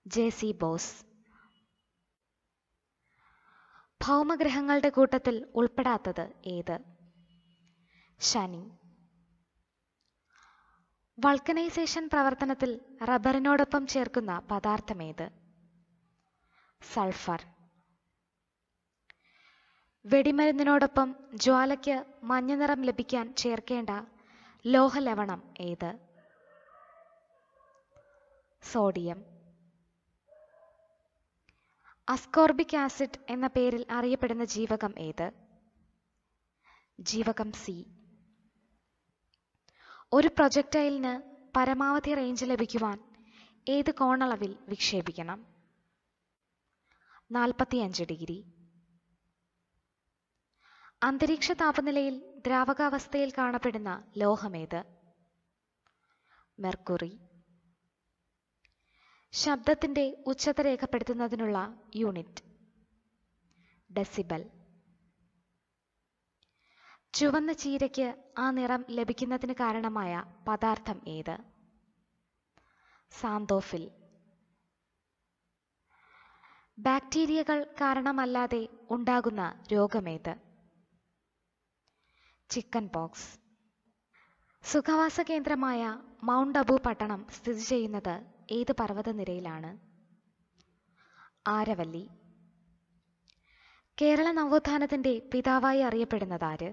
[SPEAKER 1] JC boss. ഭൗമഗ്രഹങ്ങളുടെ കൂട്ടത്തിൽ ഉൾപ്പെടാത്തത് ഏത്? ശനി. വൾക്കനൈസേഷൻ പ്രവർത്തനത്തിൽ റബ്ബറിനോടൊപ്പം ചേർക്കുന്ന പദാർത്ഥമേത്? സൾഫർ. വെടിമരുന്നിനോടൊപ്പം ജ്വാലയ്ക്ക് മഞ്ഞനിറം ലഭിക്കാൻ ചേർക്കേണ്ട ലോഹലവണം ഏത്? സോഡിയം. അസ്കോർബിക് ആസിഡ് എന്ന പേരിൽ അറിയപ്പെടുന്ന ജീവകം ഏത്? ജീവകം C. ഒരു പ്രൊജക്ടൈലിന് പരമാവധി റേഞ്ച് ലഭിക്കുവാൻ ഏത് കോണളവിൽ വിക്ഷേപിക്കണം? 45 ഡിഗ്രി. അന്തരീക്ഷ താപനിലയിൽ ദ്രാവകാവസ്ഥയിൽ കാണപ്പെടുന്ന ലോഹമേത്? മെർക്കുറി. ശബ്ദത്തിന്റെ ഉച്ചത രേഖപ്പെടുത്തുന്നതിനുള്ള യൂണിറ്റ് ഡെസിബൽ. ചുവന്ന ചീരയ്ക്ക് ആ നിറം ലഭിക്കുന്നതിന് കാരണമായ പദാർത്ഥം ഏത്? സാന്തോഫിൽ. ബാക്ടീരിയകൾ കാരണമല്ലാതെ ഉണ്ടാകുന്ന രോഗമേത്? Chicken pox. സുഖവാസ കേന്ദ്രമായ മൗണ്ട് അബു പട്ടണം സ്ഥിതി ചെയ്യുന്നത് ഏത് പർവ്വതനിരയിലാണ്? ആരവല്ലി. കേരള നവോത്ഥാനത്തിന്റെ പിതാവായി അറിയപ്പെടുന്നതാര്?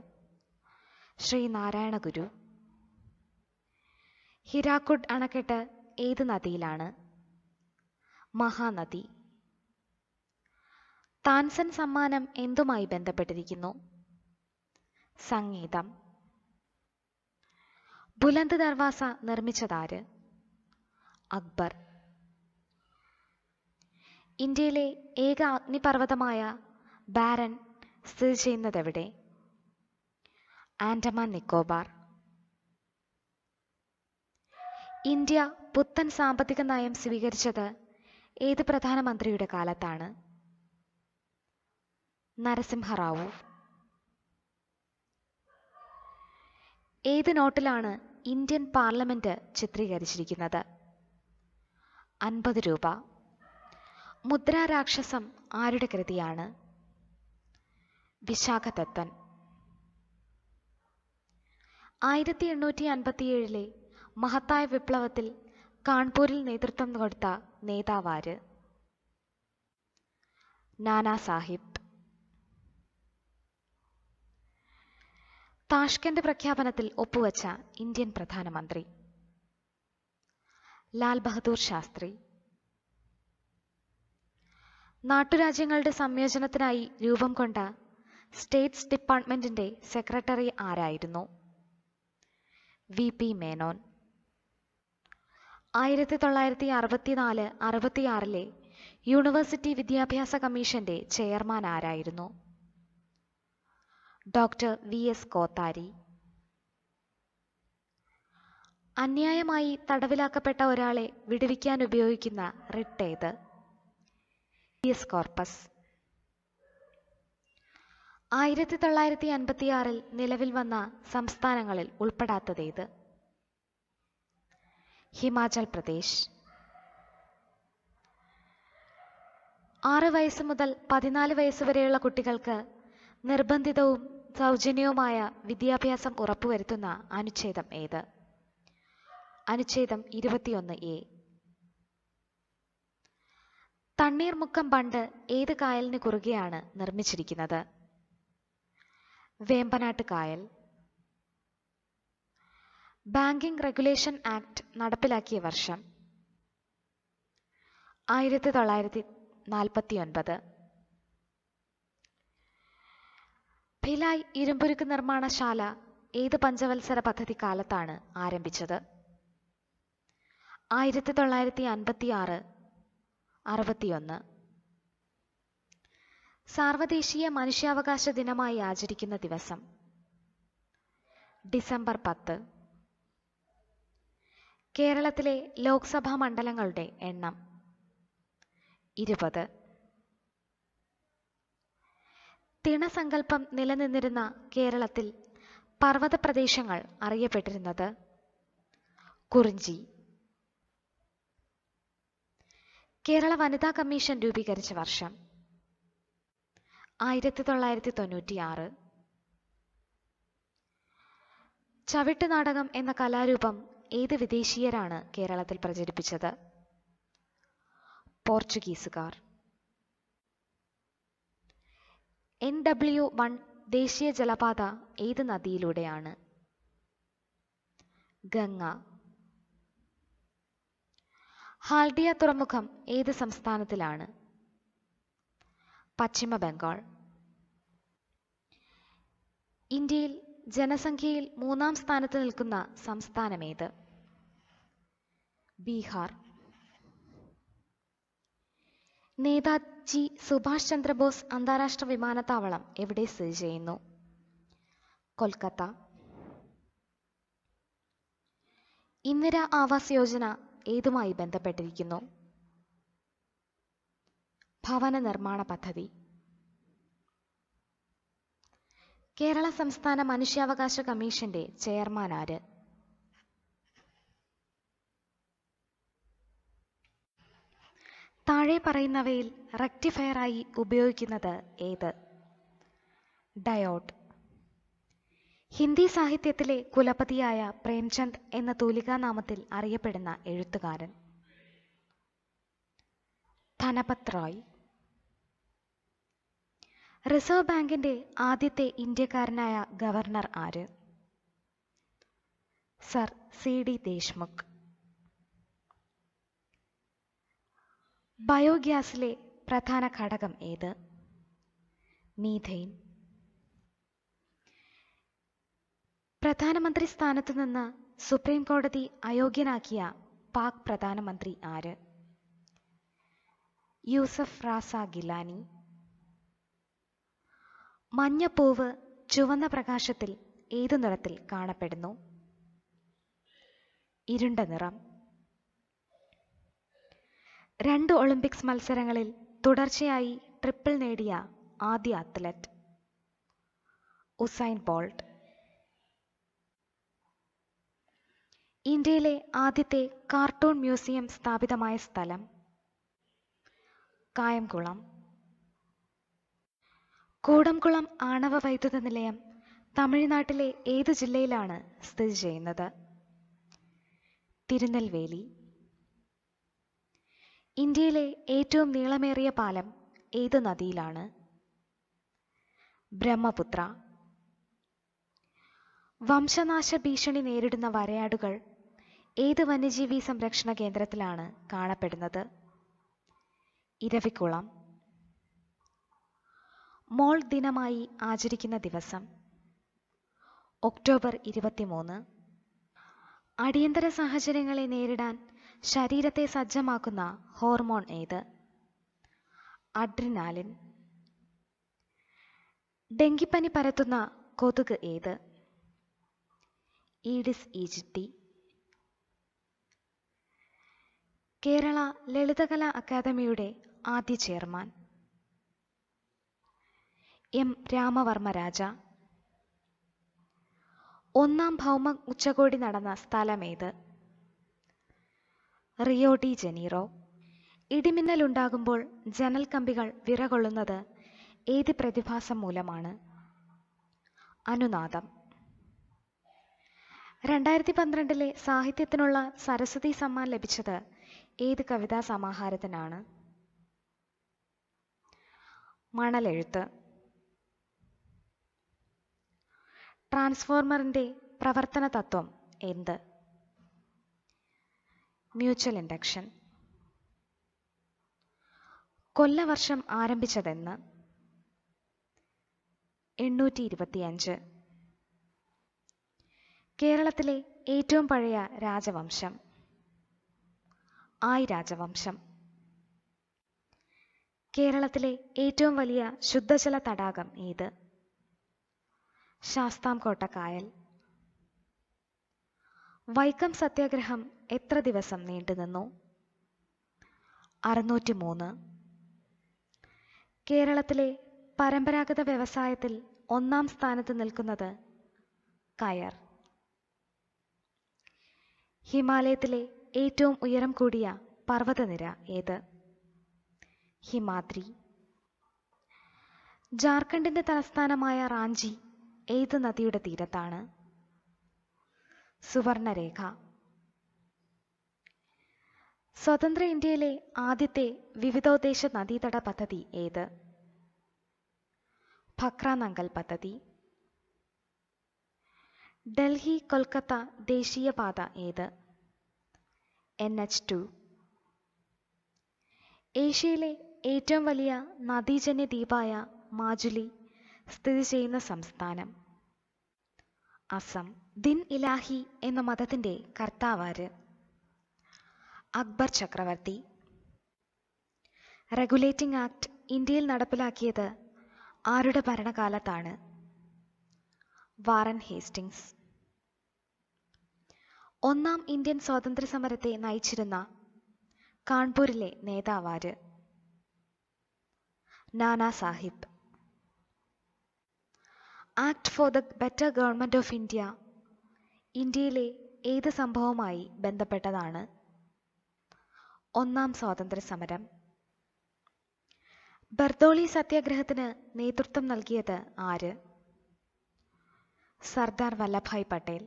[SPEAKER 1] ശ്രീനാരായണ ഗുരു. ഹിരാക്കുഡ് അണക്കെട്ട് ഏത് നദിയിലാണ്? മഹാനദി. താൻസൻ സമ്മാനം എന്തുമായി ബന്ധപ്പെട്ടിരിക്കുന്നു? സംഗീതം. ബുലന്ദ് ദർവാസ നിർമ്മിച്ചതാര്? അക്ബർ. ഇന്ത്യയിലെ ഏക അഗ്നിപർവ്വതമായ ബാരൻ സ്ഥിതി ചെയ്യുന്നതെവിടെ? ആൻഡമാൻ നിക്കോബാർ. ഇന്ത്യ പുത്തൻ സാമ്പത്തിക നയം സ്വീകരിച്ചത് ഏത് പ്രധാനമന്ത്രിയുടെ കാലത്താണ്? നരസിംഹറാവു. ഏത് നോട്ടിലാണ് ഇന്ത്യൻ പാർലമെന്റ് ചിത്രീകരിച്ചിരിക്കുന്നത്? 50 രൂപ. മുദ്രാരാക്ഷസം ആരുടെ കൃതിയാണ്? വിശാഖദത്തൻ. 1857 മഹത്തായ വിപ്ലവത്തിൽ കാൺപൂരിൽ നേതൃത്വം കൊടുത്ത നേതാവാര്? നാനാ സാഹിബ്. താഷ്കന്റ് പ്രഖ്യാപനത്തിൽ ഒപ്പുവെച്ച ഇന്ത്യൻ പ്രധാനമന്ത്രി? ലാൽ ബഹദൂർ ശാസ്ത്രി. നാട്ടുരാജ്യങ്ങളുടെ സംയോജനത്തിനായി രൂപം കൊണ്ട സ്റ്റേറ്റ്സ് ഡിപ്പാർട്ട്മെന്റിന്റെ സെക്രട്ടറി ആരായിരുന്നു? VP മേനോൻ. 1964-66 യൂണിവേഴ്സിറ്റി വിദ്യാഭ്യാസ കമ്മീഷന്റെ ചെയർമാൻ ആരായിരുന്നു? Doctor VS Kothari. അന്യായമായി തടവിലാക്കപ്പെട്ട ഒരാളെ വിടുവിക്കാൻ ഉപയോഗിക്കുന്ന റിട്ട് ഏത്? Habeas corpus. 1956 നിലവിൽ വന്ന സംസ്ഥാനങ്ങളിൽ ഉൾപ്പെടാത്തതേത്? ഹിമാചൽ പ്രദേശ്. 6 വയസ്സ് മുതൽ 14 വയസ്സുവരെയുള്ള കുട്ടികൾക്ക് നിർബന്ധിതവും സൗജന്യവുമായ വിദ്യാഭ്യാസം ഉറപ്പുവരുത്തുന്ന അനുച്ഛേദം ഏത്? അനുച്ഛേദം 21A. തണ്ണീർമുക്കം ബണ്ട് ഏത് കായലിന് കുറുകെയാണ് നിർമ്മിച്ചിരിക്കുന്നത്? വേമ്പനാട്ട് കായൽ. ബാങ്കിംഗ് റെഗുലേഷൻ ആക്ട് നടപ്പിലാക്കിയ വർഷം? 1949. ഭിലായ് ഇരുമ്പുരുക്ക് നിർമ്മാണശാല ഏത് പഞ്ചവത്സര പദ്ധതി കാലത്താണ് ആരംഭിച്ചത്? 1956-61. സാർവദേശീയ മനുഷ്യാവകാശ ദിനമായി ആചരിക്കുന്ന ദിവസം? ഡിസംബർ 10. കേരളത്തിലെ ലോക്സഭാ മണ്ഡലങ്ങളുടെ എണ്ണം? 20. തിണസങ്കല്പം നിലനിന്നിരുന്ന കേരളത്തിൽ പർവ്വത പ്രദേശങ്ങൾ അറിയപ്പെട്ടിരുന്നത്? കുറിഞ്ചി. കേരള വനിതാ കമ്മീഷൻ രൂപീകരിച്ച വർഷം? 1996. ചവിട്ട് നാടകം എന്ന കലാരൂപം ഏത് വിദേശീയരാണ് കേരളത്തിൽ പ്രചരിപ്പിച്ചത്? പോർച്ചുഗീസുകാർ. NW1 ദേശീയ ജലപാത ഏത് നദിയിലൂടെയാണ്? ഗംഗ. ഹാൽഡിയ തുറമുഖം ഏത് സംസ്ഥാനത്തിലാണ്? പശ്ചിമ ബംഗാൾ. ഇന്ത്യയിൽ ജനസംഖ്യയിൽ 3-ാം സ്ഥാനത്ത് നിൽക്കുന്ന സംസ്ഥാനമേത്? ബീഹാർ. നേതാജി സുഭാഷ് ചന്ദ്രബോസ് അന്താരാഷ്ട്ര വിമാനത്താവളം എവിടെ സ്ഥിതി ചെയ്യുന്നു? കൊൽക്കത്ത. ഇന്ദിര ആവാസ് യോജന ഏതുമായി ബന്ധപ്പെട്ടിരിക്കുന്നു? ഭവന നിർമ്മാണ പദ്ധതി. കേരള സംസ്ഥാന മനുഷ്യാവകാശ കമ്മീഷന്റെ ചെയർമാൻ ആര്? താഴെ പറയുന്നവയിൽ റെക്ടിഫയറായി ഉപയോഗിക്കുന്നത് ഏത്? ഡയോഡ്. ഹിന്ദി സാഹിത്യത്തിലെ കുലപതിയായ പ്രേംചന്ദ് എന്ന തൂലികാനാമത്തിൽ അറിയപ്പെടുന്ന എഴുത്തുകാരൻ? ധനപത് റോയ്. റിസർവ് ബാങ്കിന്റെ ആദ്യത്തെ ഇന്ത്യക്കാരനായ ഗവർണർ ആര്? Sir C.D. ദേശ്മുഖ്. ബയോഗ്യാസിലെ പ്രധാന ഘടകം ഏത്? മീഥെയ്ൻ. പ്രധാനമന്ത്രി സ്ഥാനത്തു നിന്ന് സുപ്രീം കോടതി അയോഗ്യനാക്കിയ പാക് പ്രധാനമന്ത്രി ആര്? യൂസഫ് റാസ ഗിലാനി. മഞ്ഞപ്പൂവ് ചുവന്ന പ്രകാശത്തിൽ ഏതു നിറത്തിൽ കാണപ്പെടുന്നു? ഇരുണ്ട നിറം. 2 ഒളിമ്പിക്സ് മത്സരങ്ങളിൽ തുടർച്ചയായി ട്രിപ്പിൾ നേടിയ ആദ്യ അത്ലറ്റ്? Usain bolt. ഇന്ത്യയിലെ ആദ്യത്തെ കാർട്ടൂൺ മ്യൂസിയം സ്ഥാപിതമായ സ്ഥലം? കായംകുളം. കൂടംകുളം ആണവ വൈദ്യുത നിലയം തമിഴ്നാട്ടിലെ ഏത് ജില്ലയിലാണ് സ്ഥിതി ചെയ്യുന്നത്? തിരുനെൽവേലി. ഇന്ത്യയിലെ ഏറ്റവും നീളമേറിയ പാലം ഏത് നദിയിലാണ്? ബ്രഹ്മപുത്ര. വംശനാശ ഭീഷണി നേരിടുന്ന വരയാടുകൾ ഏത് വന്യജീവി സംരക്ഷണ കേന്ദ്രത്തിലാണ് കാണപ്പെടുന്നത്? ഇരവികുളം. മോൾ ദിനമായി ആചരിക്കുന്ന ദിവസം? ഒക്ടോബർ 23. അടിയന്തര സാഹചര്യങ്ങളെ നേരിടാൻ ശരീരത്തെ സജ്ജമാക്കുന്ന ഹോർമോൺ ഏത്? അഡ്രിനാലിൻ. ഡെങ്കിപ്പനി പരത്തുന്ന കൊതുക് ഏത്? ഈഡിസ് ഈജിപ്തി. കേരള ലളിതകലാ അക്കാദമിയുടെ ആദ്യ ചെയർമാൻ? M. രാമവർമ്മ രാജ. ഒന്നാം ഭൗമ ഉച്ചകോടി നടന്ന സ്ഥലമേത്? Rio de Janeiro. ഇടിമിന്നലുണ്ടാകുമ്പോൾ ജനൽ കമ്പികൾ വിറകൊള്ളുന്നത് ഏത് പ്രതിഭാസം മൂലമാണ്? അനുനാദം. 2012 സാഹിത്യത്തിനുള്ള സരസ്വതി സമ്മാൻ ലഭിച്ചത് ഏത് കവിതാ സമാഹാരത്തിനാണ്? മണലെഴുത്ത്. ട്രാൻസ്ഫോർമറിന്റെ പ്രവർത്തന തത്വം എന്ത്? Mutual induction. കൊല്ലവർഷം ആരംഭിച്ചതെന്ന്? 825. കേരളത്തിലെ ഏറ്റവും പഴയ രാജവംശം? ആയ് രാജവംശം. കേരളത്തിലെ ഏറ്റവും വലിയ ശുദ്ധജല തടാകം ഏത്? ശാസ്താംകോട്ട കായൽ. വൈക്കം സത്യാഗ്രഹം എത്ര ദിവസം നീണ്ടുനിന്നു? 603. കേരളത്തിലെ പരമ്പരാഗത വ്യവസായത്തിൽ ഒന്നാം സ്ഥാനത്ത് നിൽക്കുന്നത് കയർ. ഹിമാലയത്തിലെ ഏറ്റവും ഉയരം കൂടിയ പർവ്വതനിര ഏത്? ഹിമാദ്രി. ജാർഖണ്ഡിന്റെ തലസ്ഥാനമായ റാഞ്ചി ഏത് നദിയുടെ തീരത്താണ്? സുവർണരേഖ. സ്വതന്ത്ര ഇന്ത്യയിലെ ആദ്യത്തെ വിവിധോദ്ദേശ നദീതട പദ്ധതി ഏത്? ഭക്രാനങ്കൽ പദ്ധതി. ഡൽഹി കൊൽക്കത്ത ദേശീയപാത ഏത്? NH2. ഏഷ്യയിലെ ഏറ്റവും വലിയ നദീജന്യ ദ്വീപായ മാജുലി സ്ഥിതി ചെയ്യുന്ന സംസ്ഥാനം? അസം. ദിൻ ഇലാഹി എന്ന മതത്തിന്റെ കർത്താവാര്? അക്ബർ ചക്രവർത്തി. റെഗുലേറ്റിംഗ് ആക്ട് ഇന്ത്യയിൽ നടപ്പിലാക്കിയത് ആരുടെ ഭരണകാലത്താണ്? Warren Hastings. ഒന്നാം ഇന്ത്യൻ സ്വാതന്ത്ര്യ സമരത്തെ നയിച്ചിരുന്ന കാൺപൂരിലെ നേതാവാര്? Nana Sahib. Act for the better government of India ഇന്ത്യയിലെ ഏത് സംഭവവുമായി ബന്ധപ്പെട്ടതാണ്? ഒന്നാം സ്വാതന്ത്ര്യ സമരം. ബർദോളി സത്യാഗ്രഹത്തിന് നേതൃത്വം നൽകിയത് ആര്? സർദാർ വല്ലഭായ് പട്ടേൽ.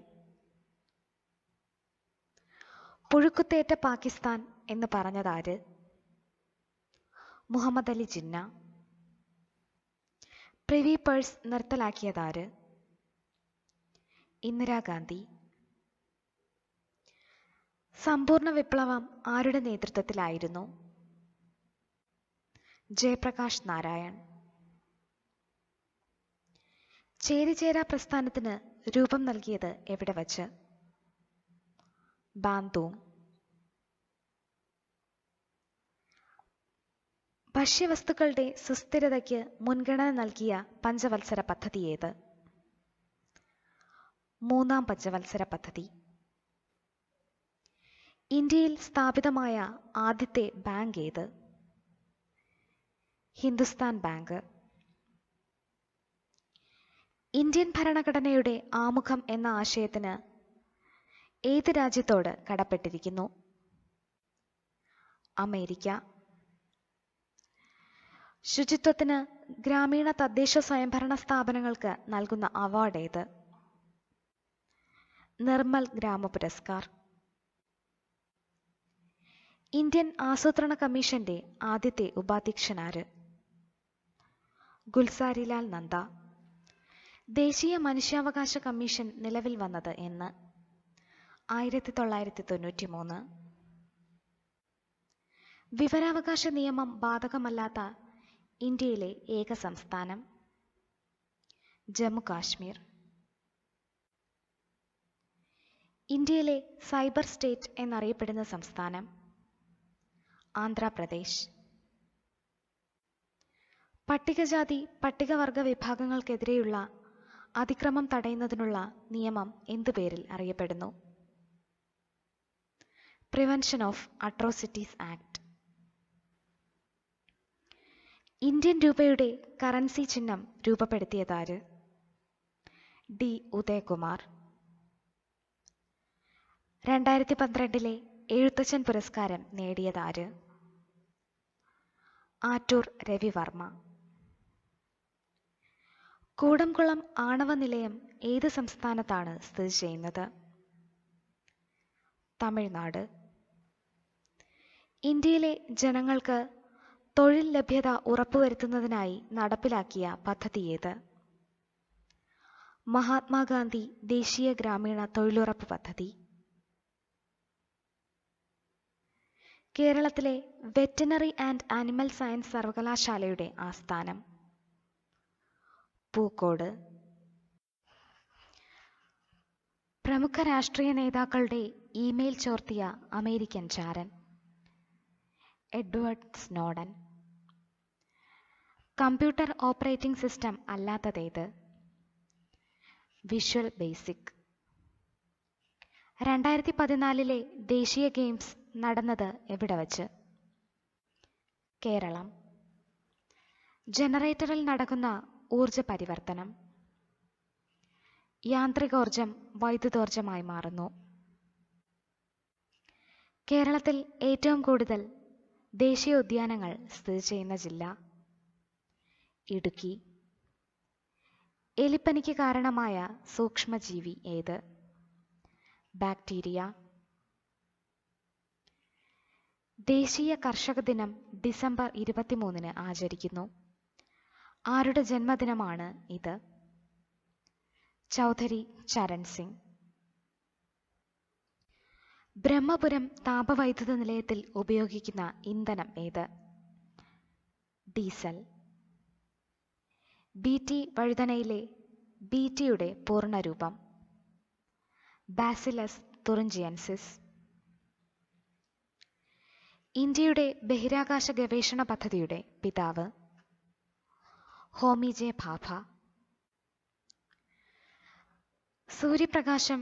[SPEAKER 1] പുഴുക്കുത്തേറ്റ പാകിസ്ഥാൻ എന്ന് പറഞ്ഞതാര്? മുഹമ്മദ് അലി ജിന്ന. പ്രിവി പേഴ്സ് നിർത്തലാക്കിയതാര്? ഇന്ദിരാഗാന്ധി. സമ്പൂർണ്ണ വിപ്ലവം ആരുടെ നേതൃത്വത്തിലായിരുന്നു? ജയപ്രകാശ് നാരായൺ. ചേരിചേരാ പ്രസ്ഥാനത്തിന് രൂപം നൽകിയത് എവിടെ വച്ച്? ബാന്തൂങ്. ഭക്ഷ്യവസ്തുക്കളുടെ സുസ്ഥിരതയ്ക്ക് മുൻഗണന നൽകിയ പഞ്ചവത്സര പദ്ധതി ഏത്? മൂന്നാം പഞ്ചവത്സര പദ്ധതി. ഇന്ത്യയിൽ സ്ഥാപിതമായ ആദ്യത്തെ ബാങ്ക് ഏത്? ഹിന്ദുസ്ഥാൻ ബാങ്ക്. ഇന്ത്യൻ ഭരണഘടനയുടെ ആമുഖം എന്ന ആശയത്തിന് ഏത് രാജ്യത്തോട് കടപ്പെട്ടിരിക്കുന്നു? അമേരിക്ക. ശുചിത്വത്തിന് ഗ്രാമീണ തദ്ദേശ സ്വയംഭരണ സ്ഥാപനങ്ങൾക്ക് നൽകുന്ന അവാർഡ് ഏത്? നിർമ്മൽ ഗ്രാമ പുരസ്കാർ. ഇന്ത്യൻ ആസൂത്രണ കമ്മീഷന്റെ ആദ്യത്തെ ഉപാധ്യക്ഷനാര്? ഗുൽസാരിലാൽ നന്ദ. ദേശീയ മനുഷ്യാവകാശ കമ്മീഷൻ നിലവിൽ വന്നത് എന്ന്? 1993. വിവരാവകാശ നിയമം ബാധകമല്ലാത്ത ഇന്ത്യയിലെ ഏക സംസ്ഥാനം? ജമ്മു കാശ്മീർ. ഇന്ത്യയിലെ സൈബർ സ്റ്റേറ്റ് എന്നറിയപ്പെടുന്ന സംസ്ഥാനം? ആന്ധ്രാപ്രദേശ്. പട്ടികജാതി പട്ടികവർഗ വിഭാഗങ്ങൾക്കെതിരെയുള്ള അതിക്രമം തടയുന്നതിനുള്ള നിയമം എന്തു പേരിൽ അറിയപ്പെടുന്നു? Prevention of atrocities act. Indian രൂപയുടെ കറൻസി ചിഹ്നം രൂപപ്പെടുത്തിയതാര്? ഡി ഉദയകുമാർ. 2012 എഴുത്തച്ഛൻ പുരസ്കാരം നേടിയതാര്? ആറ്റൂർ രവിവർമ്മ. കൂടംകുളം ആണവ നിലയം ഏത് സംസ്ഥാനത്താണ് സ്ഥിതി ചെയ്യുന്നത്? തമിഴ്നാട്. ഇന്ത്യയിലെ ജനങ്ങൾക്ക് തൊഴിൽ ലഭ്യത ഉറപ്പുവരുത്തുന്നതിനായി നടപ്പിലാക്കിയ പദ്ധതി ഏത്? മഹാത്മാഗാന്ധി ദേശീയ ഗ്രാമീണ തൊഴിലുറപ്പ് പദ്ധതി. കേരളത്തിലെ വെറ്ററിനറി ആൻഡ് ആനിമൽ സയൻസ് സർവകലാശാലയുടെ ആസ്ഥാനം? പൂക്കോട്. പ്രമുഖ രാഷ്ട്രീയ നേതാക്കളുടെ ഇമെയിൽ ചോർത്തിയ അമേരിക്കൻ ചാരൻ? Edward Snowden. Computer operating system അല്ലാത്തതേത്? Visual basic. 2014 ദേശീയ ഗെയിംസ് നടന്നത് എവിടെ വച്ച്? കേരളം. ജനറേറ്ററിൽ നടക്കുന്ന ഊർജ പരിവർത്തനം? യാന്ത്രികോർജം വൈദ്യുതോർജമായി മാറുന്നു. കേരളത്തിൽ ഏറ്റവും കൂടുതൽ ദേശീയോദ്യാനങ്ങൾ സ്ഥിതി ചെയ്യുന്ന ജില്ല? ഇടുക്കി. എലിപ്പനിക്ക് കാരണമായ സൂക്ഷ്മജീവി ഏത്? ബാക്ടീരിയ. ദേശീയ കർഷക ദിനം ഡിസംബർ 23 ആചരിക്കുന്നു. ആരുടെ ജന്മദിനമാണ് ഇത്? ചൗധരി ചരൺ സിംഗ്. ബ്രഹ്മപുരം താപവൈദ്യുത നിലയത്തിൽ ഉപയോഗിക്കുന്ന ഇന്ധനം ഏത്? ഡീസൽ. BT വഴുതനയിലെ BTയുടെ പൂർണ്ണരൂപം? Bacillus thuringiensis. ഇന്ത്യയുടെ ബഹിരാകാശ ഗവേഷണ പദ്ധതിയുടെ പിതാവ്? ഹോമി ജെ ഭാഭ. സൂര്യപ്രകാശം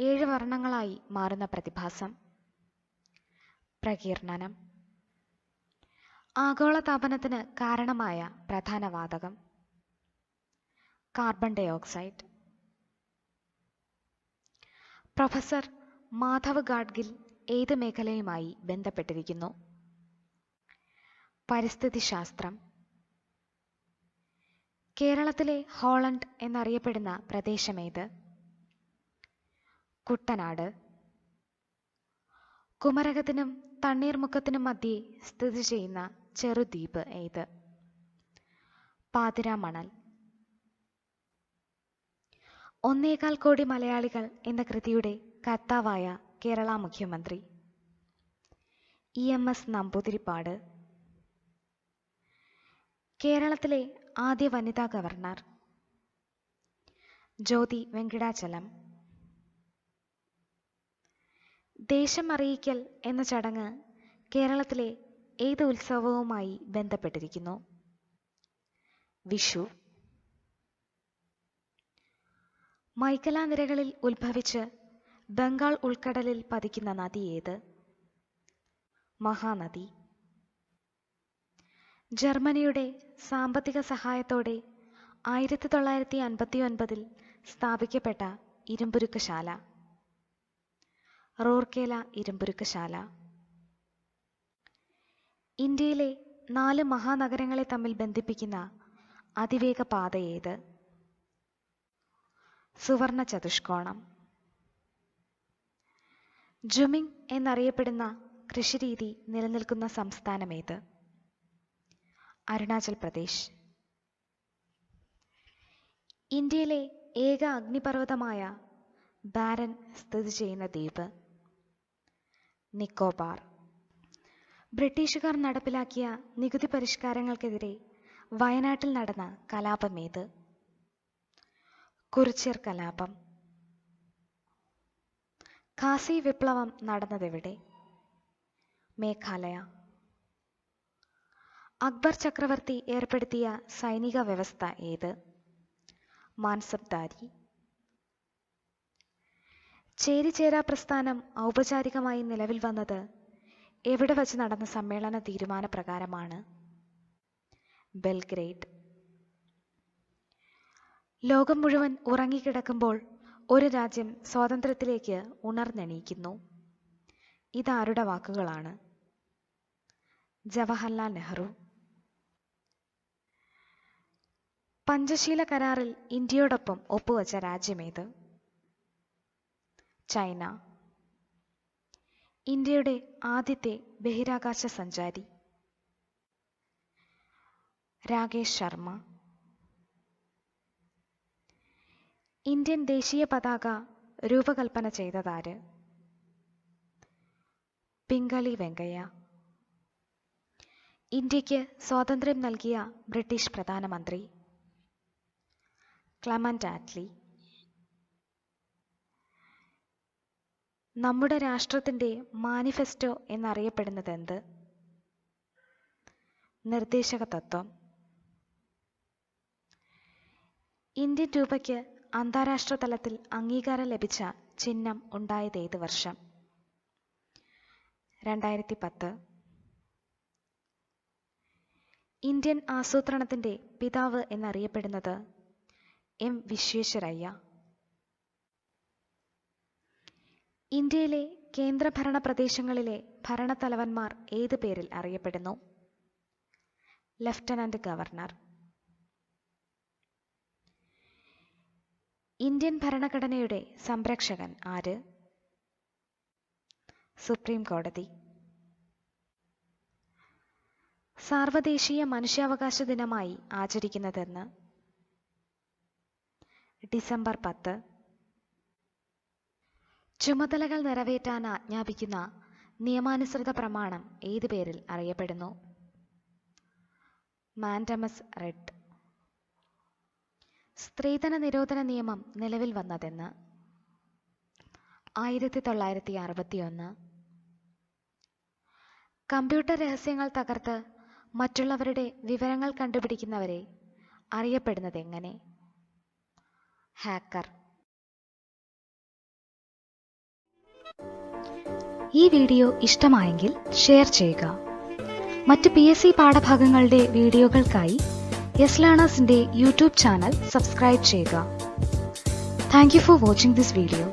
[SPEAKER 1] 7 വർണ്ണങ്ങളായി മാറുന്ന പ്രതിഭാസം? പ്രകീർണനം. ആഗോളതാപനത്തിന് കാരണമായ പ്രധാന വാതകം carbon dioxide. Professor Madhav Gadgil ഏത് മേഖലയുമായി ബന്ധപ്പെട്ടിരിക്കുന്നു? പരിസ്ഥിതി ശാസ്ത്രം. കേരളത്തിലെ ഹോളണ്ട് എന്നറിയപ്പെടുന്ന പ്രദേശമേത്? കുട്ടനാട്. കുമരകത്തിനും തണ്ണീർമുക്കത്തിനും മധ്യേ സ്ഥിതി ചെയ്യുന്ന ചെറുദ്വീപ് ഏത്? പാതിരാമണൽ. 1.25 കോടി മലയാളികൾ എന്ന കൃതിയുടെ കർത്താവായ കേരള മുഖ്യമന്ത്രി EMS നമ്പൂതിരിപ്പാട്. കേരളത്തിലെ ആദ്യ വനിതാ ഗവർണർ ജ്യോതി വെങ്കിടാചലം. ദേശം അറിയിക്കൽ എന്ന ചടങ്ങ് കേരളത്തിലെ ഏത് ഉത്സവവുമായി ബന്ധപ്പെട്ടിരിക്കുന്നു? വിഷു. മൈക്കല നിരകളിൽ ഉത്ഭവിച്ച് ബംഗാൾ ഉൾക്കടലിൽ പതിക്കുന്ന നദി ഏത്? മഹാനദി. ജർമ്മനിയുടെ സാമ്പത്തിക സഹായത്തോടെ 1959 സ്ഥാപിക്കപ്പെട്ട ഇരുമ്പുരുക്കശാല? റൂർക്കേല ഇരുമ്പുരുക്കശാല. ഇന്ത്യയിലെ 4 മഹാനഗരങ്ങളെ തമ്മിൽ ബന്ധിപ്പിക്കുന്ന അതിവേഗ പാത ഏത്? സുവർണ ചതുഷ്കോണം. ജുമിങ് എന്നറിയപ്പെടുന്ന കൃഷിരീതി നിലനിൽക്കുന്ന സംസ്ഥാനമേത്? അരുണാചൽ പ്രദേശ്. ഇന്ത്യയിലെ ഏക അഗ്നിപർവ്വതമായ ബാരൻ സ്ഥിതി ചെയ്യുന്ന ദ്വീപ്? നിക്കോബാർ. ബ്രിട്ടീഷുകാർ നടപ്പിലാക്കിയ നികുതി പരിഷ്കാരങ്ങൾക്കെതിരെ വയനാട്ടിൽ നടന്ന കലാപമേത്? കുറിച്യർ കലാപം. ഖാസി വിപ്ലവം നടന്നതെവിടെ? മേഘാലയ. അക്ബർ ചക്രവർത്തി ഏർപ്പെടുത്തിയ സൈനിക വ്യവസ്ഥ ഏത്? മാൻസബ്ദാരി. ചേരിചേരാ പ്രസ്ഥാനം ഔപചാരികമായി നിലവിൽ വന്നത് എവിടെ വച്ച് നടന്ന സമ്മേളന തീരുമാനപ്രകാരമാണ്? ബെൽഗ്രേഡ്. ലോകം മുഴുവൻ ഉറങ്ങിക്കിടക്കുമ്പോൾ ഒരു രാജ്യം സ്വാതന്ത്ര്യത്തിലേക്ക് ഉണർന്നെണീക്കുന്നു. ഇതാരുടെ വാക്കുകളാണ്? ജവഹർലാൽ നെഹ്റു. പഞ്ചശീല കരാറിൽ ഇന്ത്യയോടൊപ്പം ഒപ്പുവച്ച രാജ്യമേത്? ചൈന. ഇന്ത്യയുടെ ആദ്യത്തെ ബഹിരാകാശ സഞ്ചാരി? രാകേഷ് ശർമ്മ. ഇന്ത്യൻ ദേശീയ പതാക രൂപകൽപ്പന ചെയ്തതാര്? പിംഗളി വെങ്കയ്യ. ഇന്ത്യക്ക് സ്വാതന്ത്ര്യം നൽകിയ ബ്രിട്ടീഷ് പ്രധാനമന്ത്രി? Clement Attlee. നമ്മുടെ രാഷ്ട്രത്തിൻ്റെ മാനിഫെസ്റ്റോ എന്നറിയപ്പെടുന്നത് എന്ത്? നിർദ്ദേശക തത്വം. ഇന്ത്യൻ രൂപയ്ക്ക് അന്താരാഷ്ട്ര തലത്തിൽ അംഗീകാരം ലഭിച്ച ചിഹ്നം ഉണ്ടായത് ഏത് വർഷം? 2010. ഇന്ത്യൻ ആസൂത്രണത്തിൻ്റെ പിതാവ് എന്നറിയപ്പെടുന്നത് M. വിശ്വേശ്വരയ്യ. ഇന്ത്യയിലെ കേന്ദ്രഭരണ പ്രദേശങ്ങളിലെ ഭരണത്തലവന്മാർ ഏത് പേരിൽ അറിയപ്പെടുന്നു? Lieutenant governor. ഇന്ത്യൻ ഭരണഘടനയുടെ സംരക്ഷകൻ ആര്? സുപ്രീം കോടതി. സാർവദേശീയ മനുഷ്യാവകാശ ദിനമായി ആചരിക്കുന്നതെന്ന്? ഡിസംബർ 10. ചുമതലകൾ നിറവേറ്റാൻ ആജ്ഞാപിക്കുന്ന നിയമാനുസൃത പ്രമാണം ഏത് പേരിൽ അറിയപ്പെടുന്നു? Mandamus writ. സ്ത്രീധന നിരോധന നിയമം നിലവിൽ വന്നതെന്ന്? 1961. കമ്പ്യൂട്ടർ രഹസ്യങ്ങൾ തകർത്ത് മറ്റുള്ളവരുടെ വിവരങ്ങൾ കണ്ടുപിടിക്കുന്നവരെ അറിയപ്പെടുന്നത് എങ്ങനെ? ഹാക്കർ. ഈ വീഡിയോ ഇഷ്ടമായെങ്കിൽ ഷെയർ ചെയ്യുക. മറ്റ് PSC പാഠഭാഗങ്ങളുടെ വീഡിയോകൾക്കായി യെസ് ലേണേഴ്സിന്റെ യൂട്യൂബ് ചാനൽ സബ്സ്ക്രൈബ് ചെയ്യുക. Thank you for watching this video.